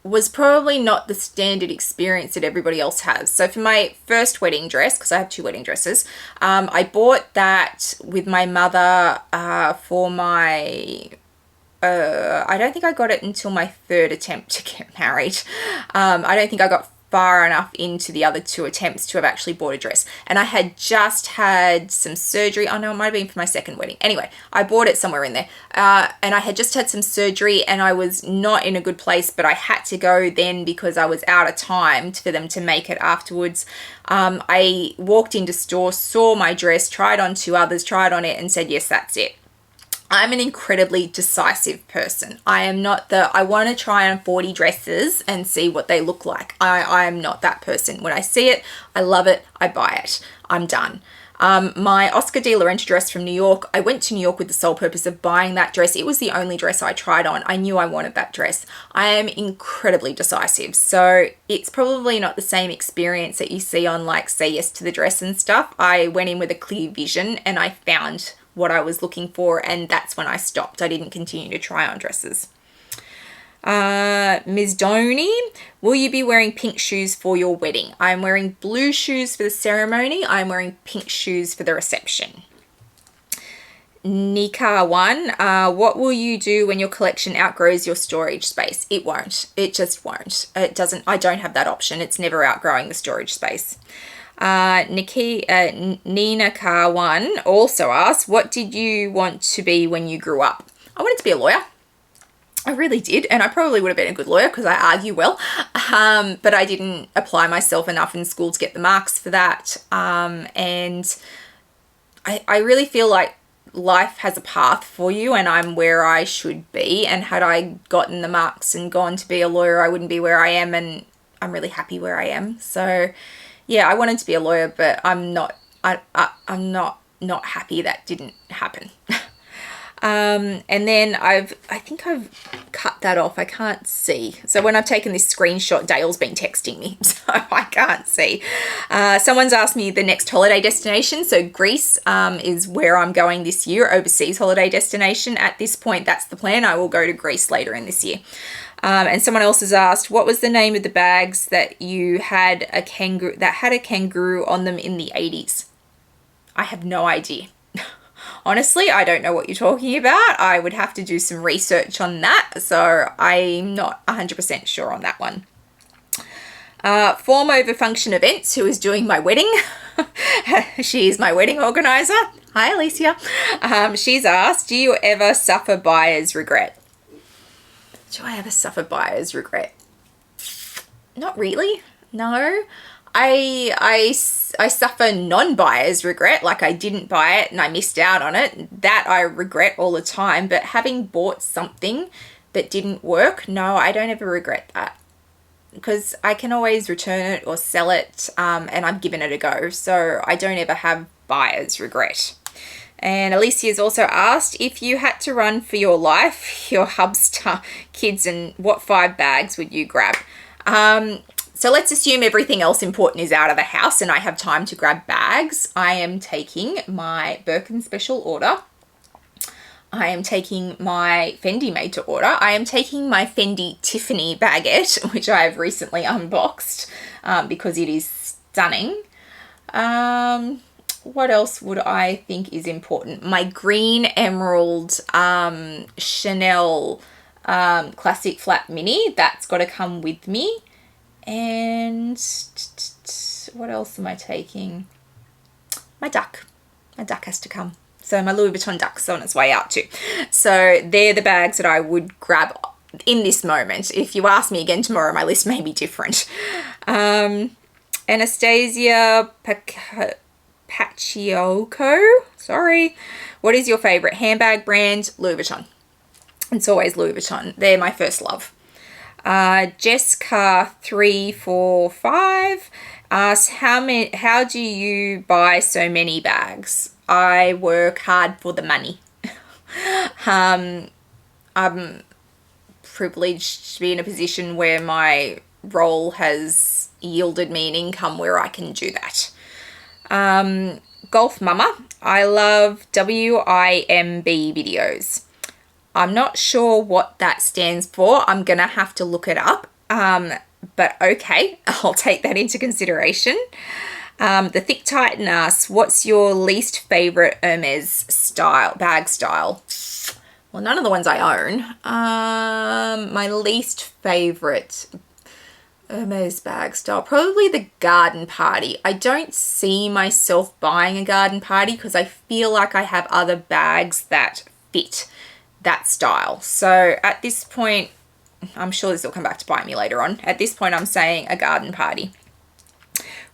was probably not the standard experience that everybody else has. So for my first wedding dress, because I have 2 wedding dresses, I bought that with my mother for my... I don't think I got it until my 3rd attempt to get married. I don't think I got far enough into the other 2 attempts to have actually bought a dress. And I had just had some surgery. Oh no, it might have been for my 2nd wedding. Anyway, I bought it somewhere in there. And I had just had some surgery and I was not in a good place, but I had to go then because I was out of time for them to make it afterwards. I walked into store, saw my dress, tried on 2 others, tried on it and said, yes, that's it. I'm an incredibly decisive person. I am not I want to try on 40 dresses and see what they look like. I am not that person. When I see it, I love it, I buy it. I'm done. My Oscar de la Renta dress from New York, I went to New York with the sole purpose of buying that dress. It was the only dress I tried on. I knew I wanted that dress. I am incredibly decisive. So it's probably not the same experience that you see on like Say Yes to the Dress and stuff. I went in with a clear vision and I found what I was looking for, and that's when I stopped. I didn't continue to try on dresses. Ms. Doney, will you be wearing pink shoes for your wedding? I'm wearing blue shoes for the ceremony. I'm wearing pink shoes for the reception. Nika1, what will you do when your collection outgrows your storage space? It won't. It just won't. It doesn't. I don't have that option. It's never outgrowing the storage space. Nina Car 1 also asks, what did you want to be when you grew up? I wanted to be a lawyer. I really did, and I probably would have been a good lawyer because I argue well, but I didn't apply myself enough in school to get the marks for that, and I really feel like life has a path for you and I'm where I should be, and had I gotten the marks and gone to be a lawyer, I wouldn't be where I am, and I'm really happy where I am. So yeah, I wanted to be a lawyer, but I'm not happy that didn't happen. And then I think I've cut that off. I can't see. So when I've taken this screenshot, Dale's been texting me, so I can't see. Someone's asked me the next holiday destination. So Greece is where I'm going this year, overseas holiday destination. At this point, that's the plan. I will go to Greece later in this year. And someone else has asked, what was the name of the bags that you had a kangaroo on them in the 80s? I have no idea. Honestly, I don't know what you're talking about. I would have to do some research on that. So I'm not 100% sure on that one. Form over function events, who is doing my wedding. She is my wedding organizer. Hi, Alicia. She's asked, do you ever suffer buyer's regret? Do I ever suffer buyer's regret? Not really. No. I suffer non-buyer's regret, like I didn't buy it and I missed out on it. That I regret all the time. But having bought something that didn't work, no, I don't ever regret that. Because I can always return it or sell it, and I've given it a go. So I don't ever have buyer's regret. And Alicia's also asked, if you had to run for your life, your hubster, kids, and what 5 bags would you grab? So let's assume everything else important is out of the house and I have time to grab bags. I am taking my Birkin special order. I am taking my Fendi made to order. I am taking my Fendi Tiffany baguette, which I have recently unboxed because it is stunning. What else would I think is important? My green emerald Chanel classic flat mini. That's got to come with me. And what else am I taking? My duck. My duck has to come. So my Louis Vuitton duck's on its way out too. So they're the bags that I would grab in this moment. If you ask me again tomorrow, my list may be different. Anastasia Paciocco, sorry. What is your favorite handbag brand? Louis Vuitton. It's always Louis Vuitton. They're my first love. Jessica345 asks, how do you buy so many bags? I work hard for the money. I'm privileged to be in a position where my role has yielded me an income where I can do that. Golf Mama, I love WIMB videos. I'm not sure what that stands for. I'm going to have to look it up. But okay, I'll take that into consideration. The Thick Titan asks, what's your least favorite Hermes style, bag style? Well, none of the ones I own. My least favorite Hermes bag style, probably the garden party. I don't see myself buying a garden party because I feel like I have other bags that fit that style. So at this point, I'm sure this will come back to bite me later on. At this point, I'm saying a garden party.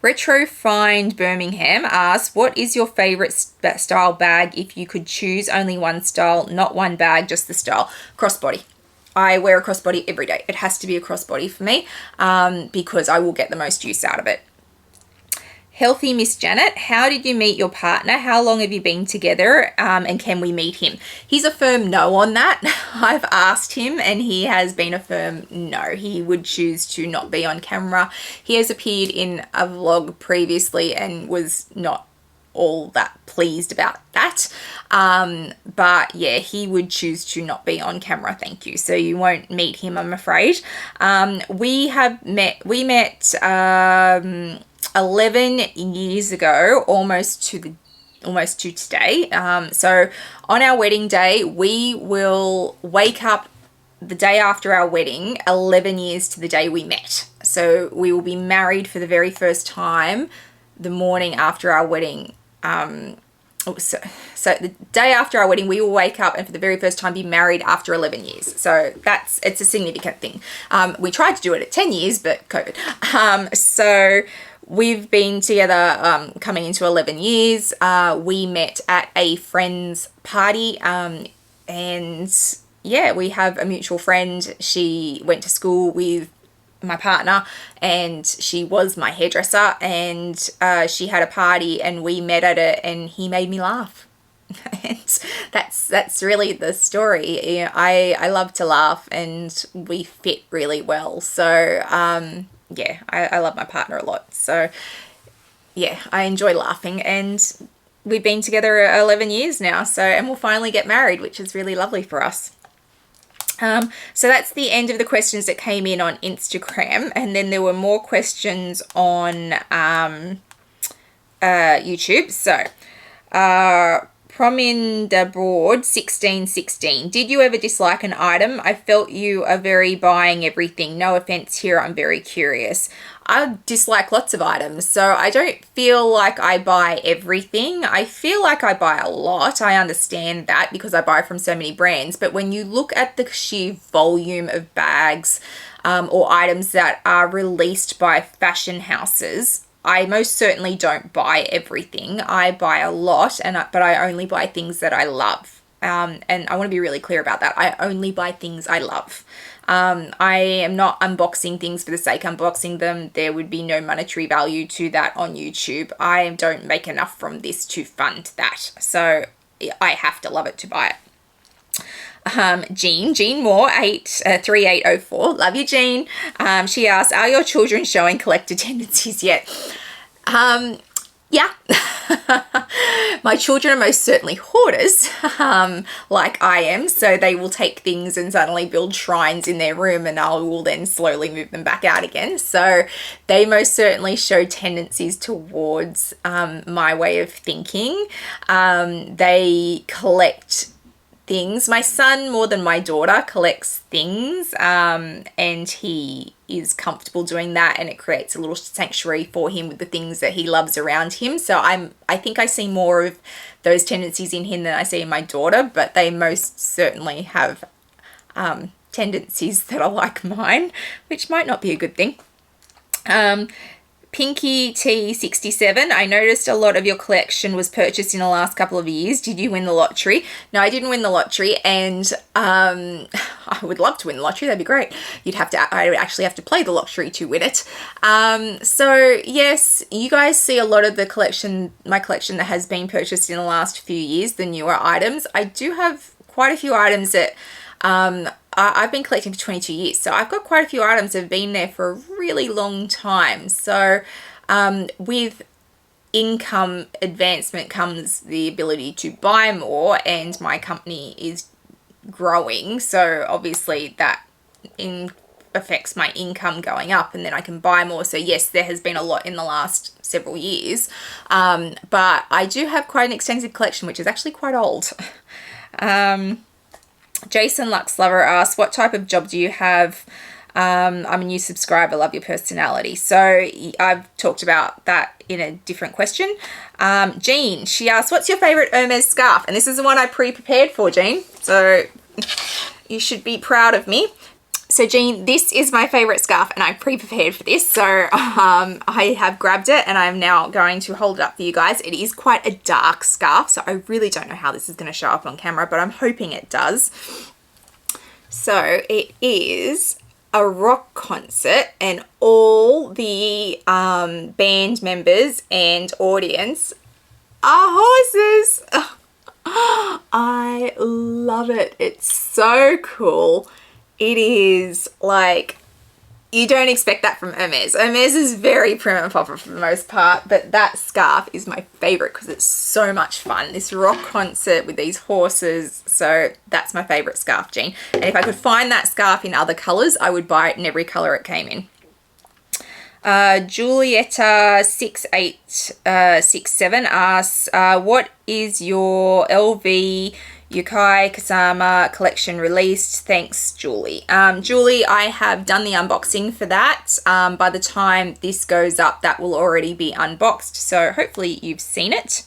Retro Find Birmingham asks, what is your favorite style bag if you could choose only one style, not one bag, just the style? Crossbody. I wear a crossbody every day. It has to be a crossbody for me because I will get the most use out of it. Healthy Miss Janet, how did you meet your partner? How long have you been together? And can we meet him? He's a firm no on that. I've asked him and he has been a firm no. He would choose to not be on camera. He has appeared in a vlog previously and was not all that pleased about that. But yeah, he would choose to not be on camera. Thank you. So you won't meet him, I'm afraid. We met 11 years ago, almost to today. So on our wedding day, we will wake up the day after our wedding, 11 years to the day we met. So we will be married for the very first time the morning after our wedding. So the day after our wedding, we will wake up and for the very first time be married after 11 years. So it's a significant thing. We tried to do it at 10 years, but COVID. So we've been together coming into 11 years. We met at a friend's party and yeah, we have a mutual friend. She went to school with my partner and she was my hairdresser and she had a party and we met at it and he made me laugh. And that's really the story. I love to laugh and we fit really well. So yeah, I love my partner a lot. So yeah, I enjoy laughing and we've been together 11 years now. So, and we'll finally get married, which is really lovely for us. So that's the end of the questions that came in on Instagram. And then there were more questions on YouTube. So, Promindaboard 1616. Did you ever dislike an item? I felt you are very buying everything. No offense here, I'm very curious. I dislike lots of items, so I don't feel like I buy everything. I feel like I buy a lot. I understand that because I buy from so many brands, but when you look at the sheer volume of bags or items that are released by fashion houses, I most certainly don't buy everything. I buy a lot, but I only buy things that I love. And I want to be really clear about that. I only buy things I love. I am not unboxing things for the sake of unboxing them. There would be no monetary value to that on YouTube. I don't make enough from this to fund that. So I have to love it to buy it. Jean Moore 3804, love you, Jean. She asks, are your children showing collector tendencies yet? Yeah. My children are most certainly hoarders, like I am, so they will take things and suddenly build shrines in their room, and I will then slowly move them back out again. So they most certainly show tendencies towards my way of thinking. They collect things. My son, more than my daughter, collects things, and he is comfortable doing that, and it creates a little sanctuary for him with the things that he loves around him. So I think I see more of those tendencies in him than I see in my daughter, but they most certainly have tendencies that are like mine, which might not be a good thing. Pinky T67, I noticed a lot of your collection was purchased in the last couple of years. Did you win the lottery? No, I didn't win the lottery, and I would love to win the lottery. That'd be great. I would actually have to play the lottery to win it. So yes, you guys see a lot of the collection, my collection that has been purchased in the last few years, the newer items. I do have quite a few items that I've been collecting for 22 years, so I've got quite a few items that have been there for a really long time. So with income advancement comes the ability to buy more, and my company is growing, so obviously that affects my income going up, and then I can buy more. So yes, there has been a lot in the last several years, but I do have quite an extensive collection, which is actually quite old. Jason Lux Lover asks, what type of job do you have? I'm a new subscriber, love your personality. So I've talked about that in a different question. Jean, she asks, what's your favorite Hermes scarf? And this is the one I pre-prepared for, Jean, so you should be proud of me. So Jean, this is my favorite scarf, and I pre-prepared for this. So I have grabbed it, and I'm now going to hold it up for you guys. It is quite a dark scarf, so I really don't know how this is going to show up on camera, but I'm hoping it does. So it is a rock concert, and all the band members and audience are horses. I love it. It's so cool. It is like, you don't expect that from Hermes. Hermes is very prim and proper for the most part, but that scarf is my favorite because it's so much fun. This rock concert with these horses. So that's my favorite scarf, Jean. And if I could find that scarf in other colors, I would buy it in every color it came in. Julieta 6867 asks, what is your LV Yukai Kasama collection released? Thanks, Julie. Julie, I have done the unboxing for that. By the time this goes up, that will already be unboxed, so hopefully you've seen it.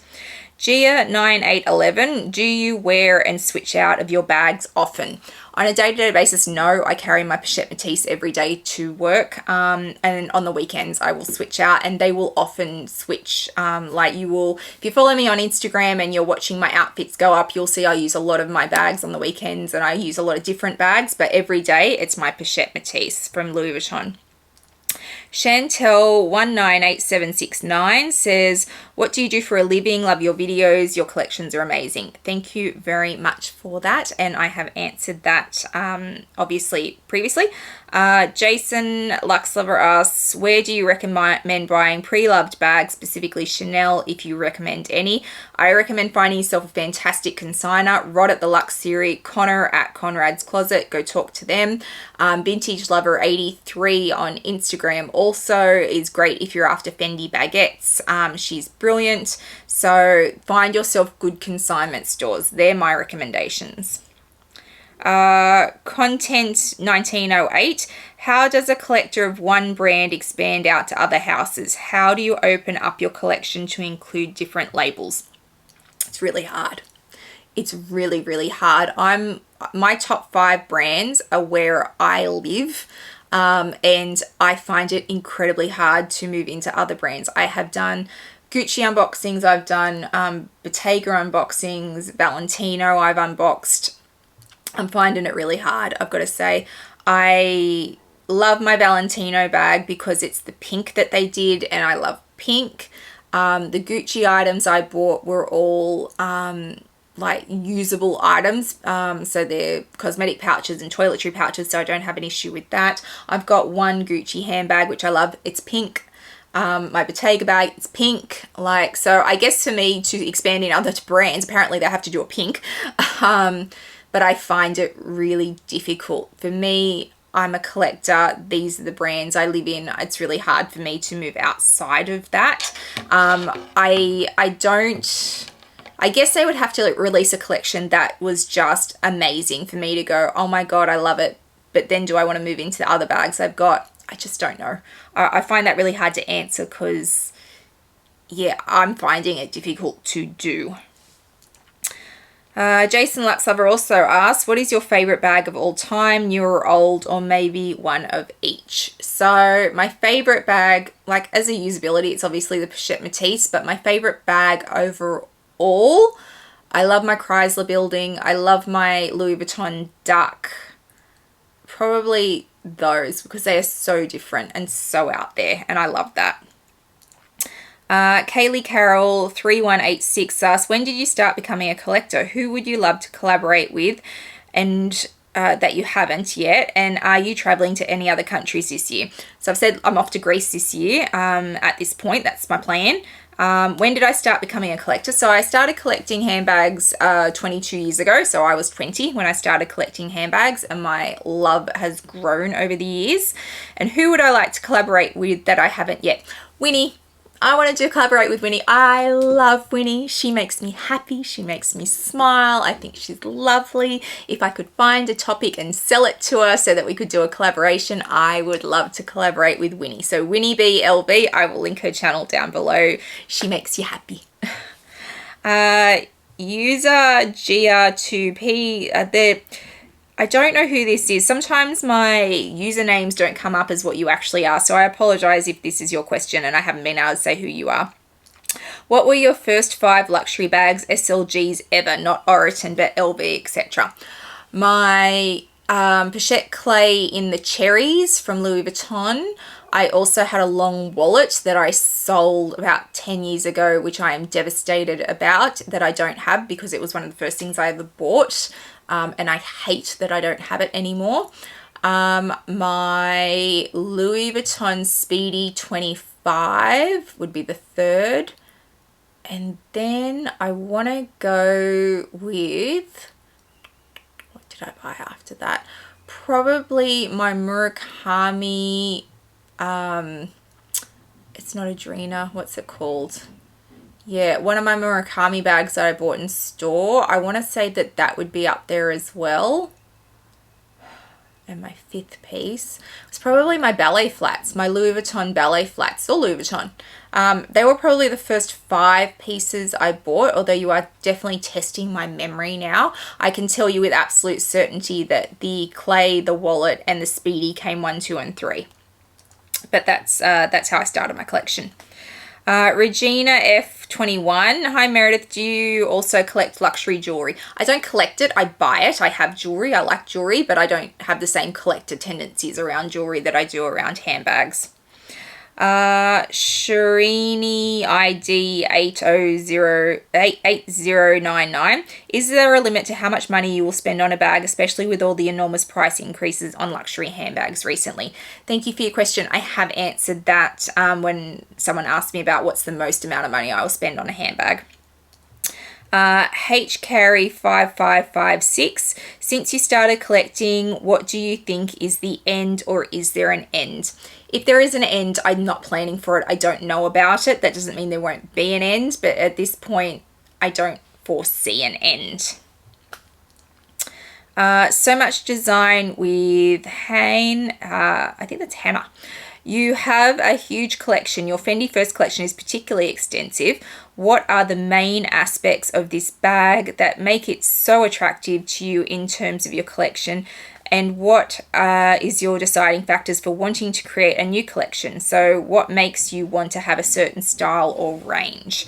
Gia 9811, do you wear and switch out of your bags often? On a day-to-day basis, no. I carry my pochette Matisse every day to work, and on the weekends I will switch out, and they will often switch. Like you will, if you follow me on Instagram and you're watching my outfits go up, you'll see I use a lot of my bags on the weekends, and I use a lot of different bags, but every day it's my pochette Matisse from Louis Vuitton. Chantel 198769 says, what do you do for a living? Love your videos. Your collections are amazing. Thank you very much for that. And I have answered that obviously previously. Jason Luxlover asks, where do you recommend buying pre-loved bags, specifically Chanel, if you recommend any? I recommend finding yourself a fantastic consigner. Rod at the Lux Theory, Connor at Conrad's Closet. Go talk to them. Vintage Lover 83 on Instagram also is great if you're after Fendi baguettes. She's brilliant. So find yourself good consignment stores. They're my recommendations. Content 1908, how does a collector of one brand expand out to other houses? How do you open up your collection to include different labels? It's really hard. It's really, really hard. My top 5 brands are where I live, and I find it incredibly hard to move into other brands. I have done Gucci unboxings, I've done Bottega unboxings, Valentino I've unboxed. I'm finding it really hard, I've got to say. I love my Valentino bag because it's the pink that they did, and I love pink. The Gucci items I bought were all like usable items. So they're cosmetic pouches and toiletry pouches, so I don't have an issue with that. I've got one Gucci handbag, which I love. It's pink. My Bottega bag, it's pink. Like, so I guess for me to expand in other brands, apparently they have to do a pink. But I find it really difficult. For me, I'm a collector. These are the brands I live in. It's really hard for me to move outside of that. I guess they would have to like release a collection that was just amazing for me to go, oh my God, I love it. But then do I want to move into the other bags I've got? I just don't know. I find that really hard to answer because, yeah, I'm finding it difficult to do. Jason Luxlover also asks, what is your favorite bag of all time, new or old, or maybe one of each? So my favorite bag, like as a usability, it's obviously the Pochette Métis, but my favorite bag overall, I love my Chrysler Building. I love my Louis Vuitton Duck. Probably those because they are so different and so out there, and I love that. Kaylee Carroll 3186 asks, when did you start becoming a collector? Who would you love to collaborate with and that you haven't yet? And are you traveling to any other countries this year? So I've said I'm off to Greece this year. At this point, that's my plan. When did I start becoming a collector? So I started collecting handbags 22 years ago. So I was 20 when I started collecting handbags, and my love has grown over the years. And who would I like to collaborate with that I haven't yet? Winnie. I wanted to collaborate with Winnie. I love Winnie. She makes me happy. She makes me smile. I think she's lovely. If I could find a topic and sell it to her so that we could do a collaboration, I would love to collaborate with Winnie. So Winnie B LV, I will link her channel down below. She makes you happy. User GR2P, I don't know who this is. Sometimes my usernames don't come up as what you actually are. So I apologize if this is your question and I haven't been able to say who you are. What were your first 5 luxury bags, SLGs ever? Not Oroton, but LV, etc. My Pochette Clay in the cherries from Louis Vuitton. I also had a long wallet that I sold about 10 years ago, which I am devastated about that I don't have because it was one of the first things I ever bought. And I hate that I don't have it anymore. My Louis Vuitton Speedy 25 would be the third. And then I want to go with, what did I buy after that? Probably my Murakami, it's not Adrena, what's it called? Yeah, one of my Murakami bags that I bought in store. I want to say that that would be up there as well. And my 5th piece was probably my ballet flats, my Louis Vuitton ballet flats, or Louis Vuitton. They were probably the first 5 pieces I bought, although you are definitely testing my memory now. I can tell you with absolute certainty that the clay, the wallet, and the Speedy came 1, 2, and 3. But that's how I started my collection. Regina F21. Hi Meredith, do you also collect luxury jewelry? I don't collect it, I buy it. I have jewelry, I like jewelry, but I don't have the same collector tendencies around jewelry that I do around handbags. Shirini ID 8099. Is there a limit to how much money you will spend on a bag, especially with all the enormous price increases on luxury handbags recently? Thank you for your question. I have answered that when someone asked me about what's the most amount of money I will spend on a handbag. Carry 5556. Since you started collecting, what do you think is the end, or is there an end? If there is an end, I'm not planning for it. I don't know about it. That doesn't mean there won't be an end, but at this point, I don't foresee an end. So much design with I think that's Hannah. You have a huge collection. Your Fendi First collection is particularly extensive. What are the main aspects of this bag that make it so attractive to you in terms of your collection? And what is your deciding factors for wanting to create a new collection? So what makes you want to have a certain style or range?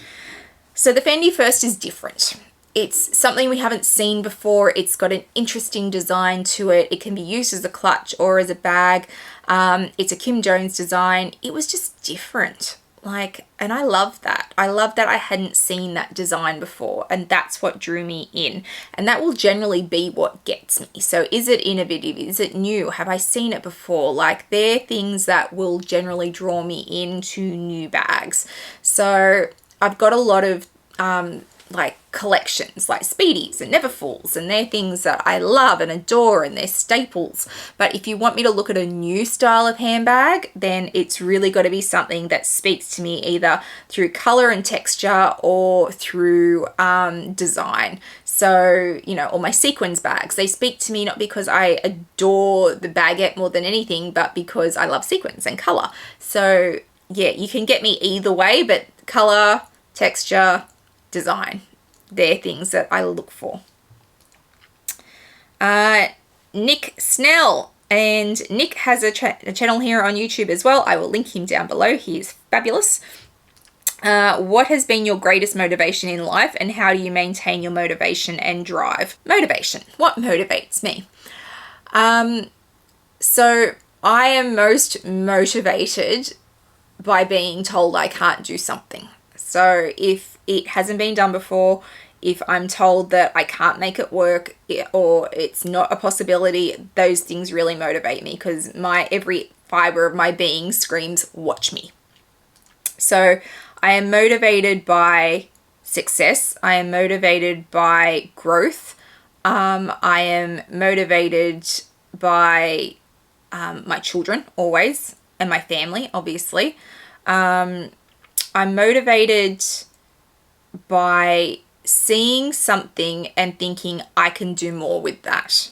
So the Fendi First is different. It's something we haven't seen before. It's got an interesting design to it. It can be used as a clutch or as a bag. It's a Kim Jones design. It was just different. Like, and I love that. I love that I hadn't seen that design before, and that's what drew me in. And that will generally be what gets me. So is it innovative? Is it new? Have I seen it before? Like, they're things that will generally draw me into new bags. So I've got a lot of like collections like Speedies and Neverfulls, and they're things that I love and adore, and they're staples. But if you want me to look at a new style of handbag, then it's really got to be something that speaks to me either through color and texture or through design. So, you know, all my sequins bags, they speak to me not because I adore the baguette more than anything, but because I love sequins and color. So yeah, you can get me either way, but color, texture, design, they're things that I look for. Nick Snell, and Nick has a channel here on YouTube as well. I will link him down below. He is fabulous. What has been your greatest motivation in life, and how do you maintain your motivation and drive? Motivation. What motivates me? So I am most motivated by being told I can't do something. So if it hasn't been done before, if I'm told that I can't make it work or it's not a possibility, those things really motivate me, because every fiber of my being screams, watch me. So I am motivated by success. I am motivated by growth. I am motivated by my children always, and my family, obviously. I'm motivated by seeing something and thinking I can do more with that.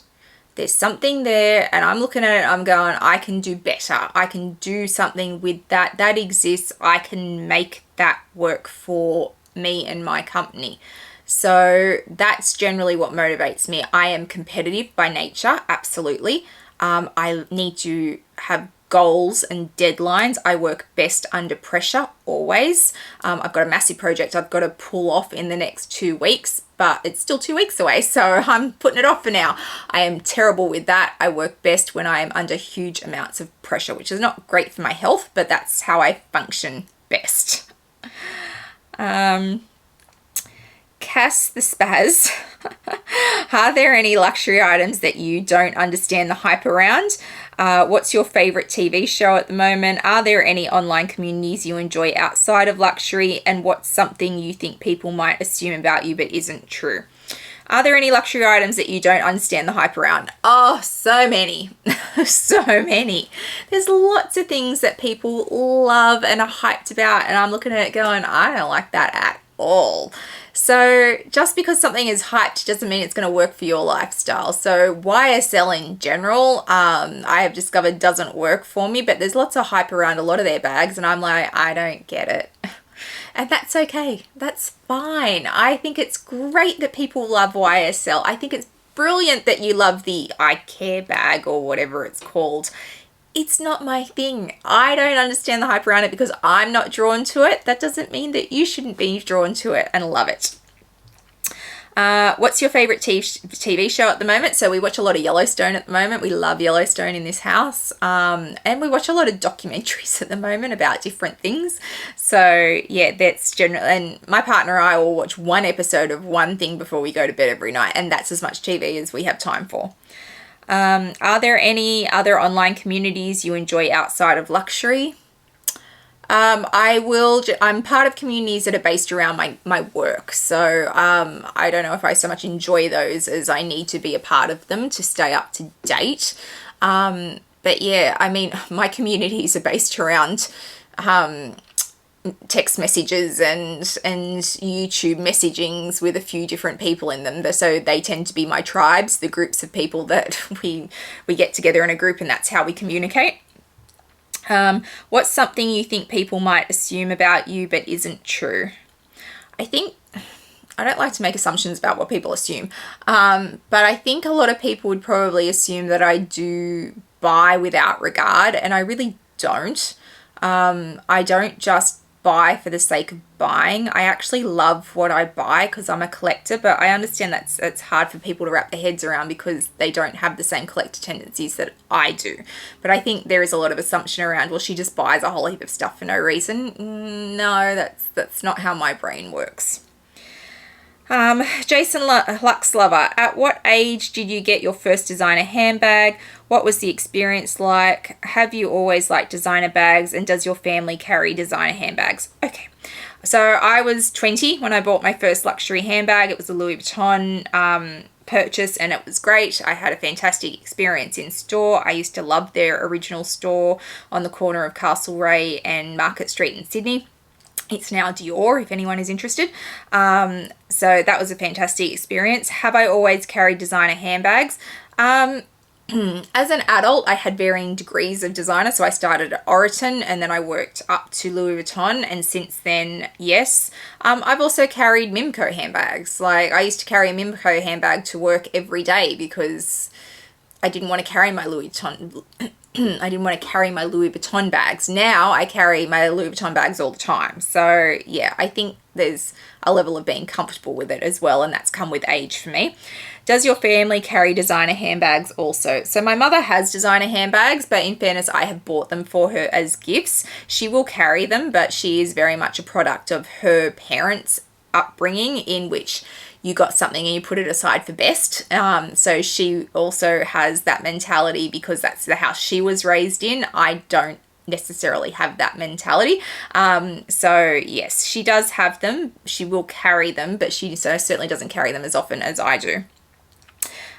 There's something there and I'm looking at it, I'm going, I can do better. I can do something with that. That exists. I can make that work for me and my company. So that's generally what motivates me. I am competitive by nature, absolutely. I need to have goals and deadlines. I work best under pressure always. I've got a massive project I've got to pull off in the next 2 weeks, but it's still 2 weeks away, so I'm putting it off for now. I am terrible with that. I work best when I am under huge amounts of pressure, which is not great for my health, but that's how I function best. Cass the Spaz. Are there any luxury items that you don't understand the hype around? What's your favorite TV show at the moment? Are there any online communities you enjoy outside of luxury? And what's something you think people might assume about you but isn't true? Are there any luxury items that you don't understand the hype around? Oh, so many. So many. There's lots of things that people love and are hyped about, and I'm looking at it going, I don't like that at all. So just because something is hyped doesn't mean it's going to work for your lifestyle. So YSL in general, I have discovered doesn't work for me, but there's lots of hype around a lot of their bags, and I'm like, I don't get it. And that's okay. That's fine. I think it's great that people love YSL. I think it's brilliant that you love the I Care bag or whatever it's called. It's not my thing. I don't understand the hype around it because I'm not drawn to it. That doesn't mean that you shouldn't be drawn to it and love it. What's your favorite TV show at the moment? So we watch a lot of Yellowstone at the moment. We love Yellowstone in this house. And we watch a lot of documentaries at the moment about different things. So yeah, that's general. And my partner and I will watch one episode of one thing before we go to bed every night. And that's as much TV as we have time for. Are there any other online communities you enjoy outside of luxury? I'm part of communities that are based around my work. So, I don't know if I so much enjoy those as I need to be a part of them to stay up to date. But yeah, I mean, my communities are based around, text messages and YouTube messagings with a few different people in them. So they tend to be my tribes, the groups of people that we get together in a group, and that's how we communicate. What's something you think people might assume about you but isn't true? I don't like to make assumptions about what people assume, but I think a lot of people would probably assume that I do buy without regard, and I really don't. I don't just buy for the sake of buying. I actually love what I buy because I'm a collector, but I understand it's hard for people to wrap their heads around because they don't have the same collector tendencies that I do. But I think there is a lot of assumption around, well, she just buys a whole heap of stuff for no reason. No, that's not how my brain works. Jason Lux Lover, at what age did you get your first designer handbag? What was the experience like? Have you always liked designer bags, and does your family carry designer handbags? Okay, so I was 20 when I bought my first luxury handbag. It was a Louis Vuitton purchase, and it was great. I had a fantastic experience in store. I used to love their original store on the corner of Castlereagh and Market Street in Sydney. It's now Dior, if anyone is interested. So that was a fantastic experience. Have I always carried designer handbags? As an adult, I had varying degrees of designer. So I started at Oroton and then I worked up to Louis Vuitton. And since then, yes. I've also carried Mimco handbags. Like, I used to carry a Mimco handbag to work every day because I didn't want to carry my Louis Vuitton. I didn't want to carry my Louis Vuitton bags. Now I carry my Louis Vuitton bags all the time. So yeah, I think there's a level of being comfortable with it as well, and that's come with age for me. Does your family carry designer handbags also? So my mother has designer handbags, but in fairness, I have bought them for her as gifts. She will carry them, but she is very much a product of her parents' upbringing, in which you got something and you put it aside for best. So she also has that mentality because that's the house she was raised in. I don't necessarily have that mentality. So yes, she does have them. She will carry them, but she certainly doesn't carry them as often as I do.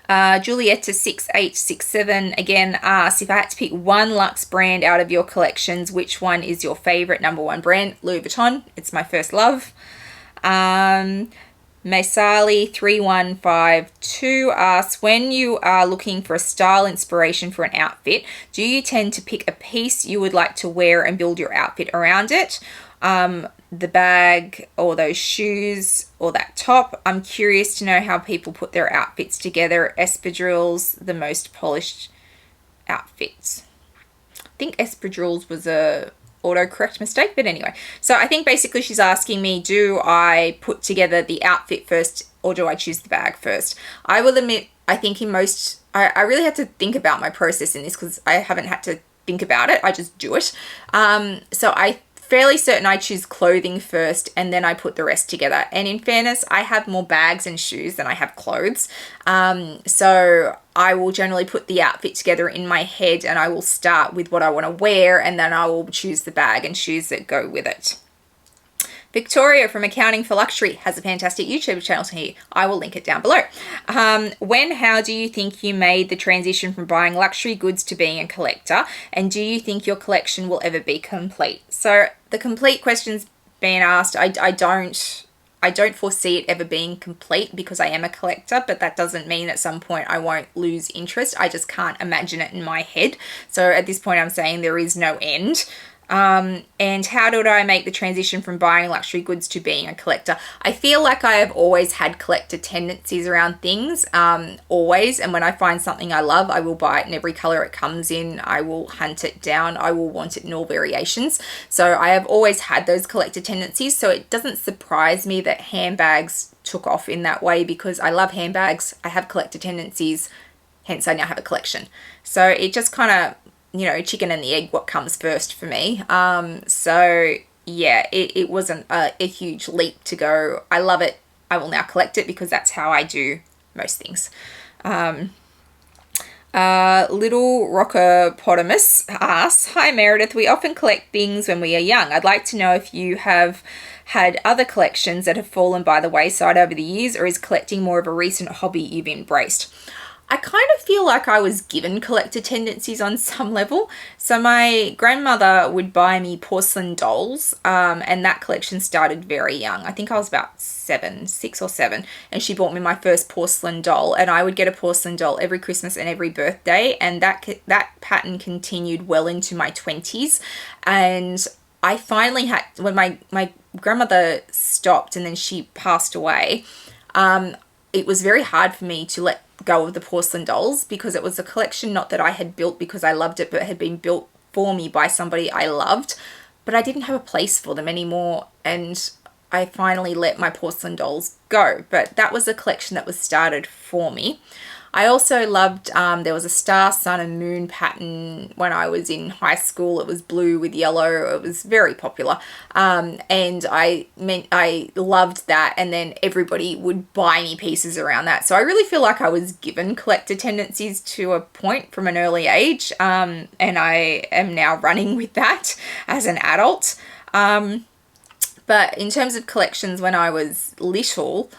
Julietta6867 again asks, if I had to pick one luxe brand out of your collections, which one is your favorite number one brand? Louis Vuitton. It's my first love. Maisali3152 asks, when you are looking for a style inspiration for an outfit, do you tend to pick a piece you would like to wear and build your outfit around it? The bag or those shoes or that top? I'm curious to know how people put their outfits together. Espadrilles, the most polished outfits. I think espadrilles was a autocorrect mistake, but anyway. So I think basically she's asking me, do I put together the outfit first or do I choose the bag first? I will admit, I think in most, I really had to think about my process in this because I haven't had to think about it. I just do it. So I fairly certain I choose clothing first and then I put the rest together. And in fairness, I have more bags and shoes than I have clothes. So I will generally put the outfit together in my head and I will start with what I want to wear and then I will choose the bag and shoes that go with it. Victoria from Accounting for Luxury has a fantastic YouTube channel here. I will link it down below. How do you think you made the transition from buying luxury goods to being a collector? And do you think your collection will ever be complete? So the complete question's being asked. I don't foresee it ever being complete because I am a collector, but that doesn't mean at some point I won't lose interest. I just can't imagine it in my head. So at this point I'm saying there is no end. And how did I make the transition from buying luxury goods to being a collector? I feel like I have always had collector tendencies around things, always. And when I find something I love, I will buy it in every color it comes in. I will hunt it down. I will want it in all variations. So I have always had those collector tendencies. So it doesn't surprise me that handbags took off in that way because I love handbags. I have collector tendencies. Hence I now have a collection. So it just kind of, chicken and the egg, what comes first for me. So yeah, it wasn't a huge leap to go, I love it, I will now collect it, because that's how I do most things. Little Rockopotamus asks, hi Meredith, we often collect things when we are young. I'd like to know if you have had other collections that have fallen by the wayside over the years, or is collecting more of a recent hobby you've embraced? I kind of feel like I was given collector tendencies on some level. So my grandmother would buy me porcelain dolls, and that collection started very young. I think I was about 6 or 7, and she bought me my first porcelain doll, and I would get a porcelain doll every Christmas and every birthday, and that pattern continued well into my 20s. And I finally had, when my grandmother stopped and then she passed away, it was very hard for me to let go of the porcelain dolls, because it was a collection not that I had built because I loved it, but had been built for me by somebody I loved. but I didn't have a place for them anymore, and I finally let my porcelain dolls go. But that was a collection that was started for me. I also loved, there was a star, sun and moon pattern when I was in high school. It was blue with yellow. It was very popular. And I loved that. And then everybody would buy me pieces around that. So I really feel like I was given collector tendencies to a point from an early age. And I am now running with that as an adult. But in terms of collections when I was little,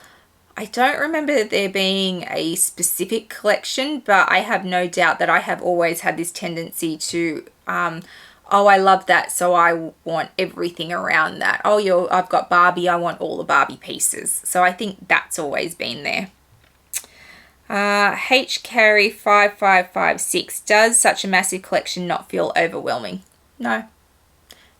I don't remember there being a specific collection, but I have no doubt that I have always had this tendency to, oh, I love that, so I want everything around that. Oh, I've got Barbie, I want all the Barbie pieces. So I think that's always been there. H Carry 5556, does such a massive collection not feel overwhelming? No,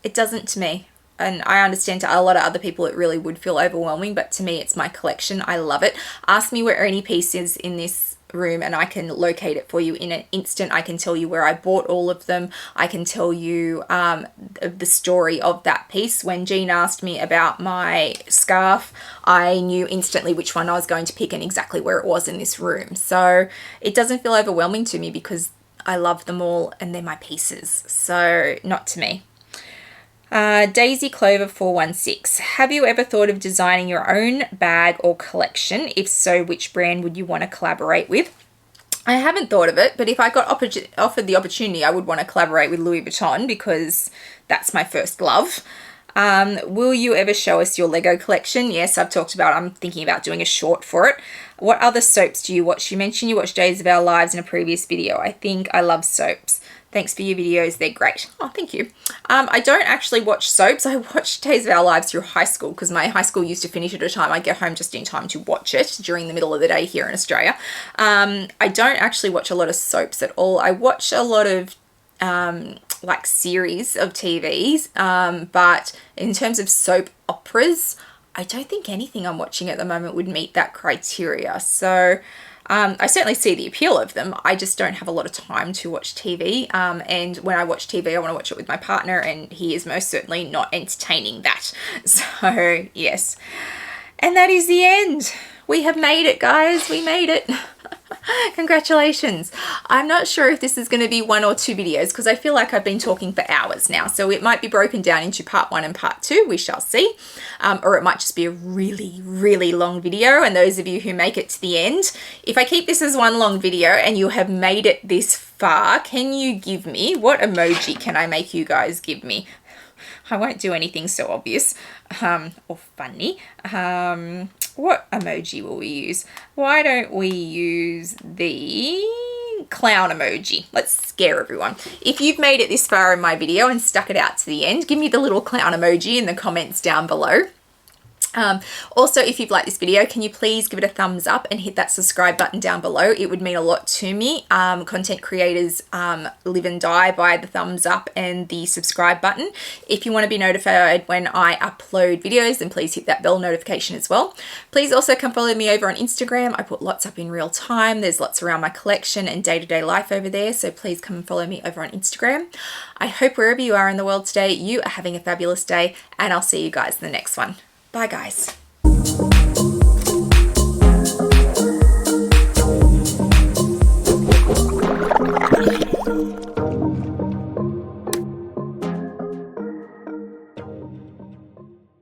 it doesn't to me. And I understand to a lot of other people it really would feel overwhelming, but to me it's my collection. I love it. Ask me where any piece is in this room and I can locate it for you in an instant. I can tell you where I bought all of them. I can tell you the story of that piece. When Jean asked me about my scarf, I knew instantly which one I was going to pick and exactly where it was in this room. So it doesn't feel overwhelming to me because I love them all and they're my pieces. So not to me. Daisy Clover 416, have you ever thought of designing your own bag or collection? If so, which brand would you want to collaborate with? I haven't thought of it, but if I got offered the opportunity, I would want to collaborate with Louis Vuitton because that's my first love. Will you ever show us your Lego collection? Yes, I've talked about, I'm thinking about doing a short for it. What other soaps do you watch? You mentioned you watched Days of Our Lives in a previous video. I think I love soaps. Thanks for your videos. They're great. Oh, thank you. I don't actually watch soaps. I watched Days of Our Lives through high school because my high school used to finish at a time. I get home just in time to watch it during the middle of the day here in Australia. I don't actually watch a lot of soaps at all. I watch a lot of like series of TVs, but in terms of soap operas, I don't think anything I'm watching at the moment would meet that criteria. So I certainly see the appeal of them. I just don't have a lot of time to watch TV. And when I watch TV, I want to watch it with my partner, and he is most certainly not entertaining that. So, yes. And that is the end. We have made it, guys. We made it. Congratulations. I'm not sure if this is going to be 1 or 2 videos because I feel like I've been talking for hours now. So it might be broken down into part 1 and part 2. We shall see. Or it might just be a really, really long video. And those of you who make it to the end, if I keep this as one long video and you have made it this far, can you give me, what emoji can I make you guys give me? I won't do anything so obvious or funny. What emoji will we use? Why don't we use the clown emoji? Let's scare everyone. If you've made it this far in my video and stuck it out to the end, give me the little clown emoji in the comments down below. Also, if you've liked this video, can you please give it a thumbs up and hit that subscribe button down below? It would mean a lot to me. Content creators live and die by the thumbs up and the subscribe button. If you want to be notified when I upload videos, then please hit that bell notification as well. Please also come follow me over on Instagram. I put lots up in real time. There's lots around my collection and day-to-day life over there. So please come and follow me over on Instagram. I hope wherever you are in the world today, you are having a fabulous day, and I'll see you guys in the next one. Bye, guys.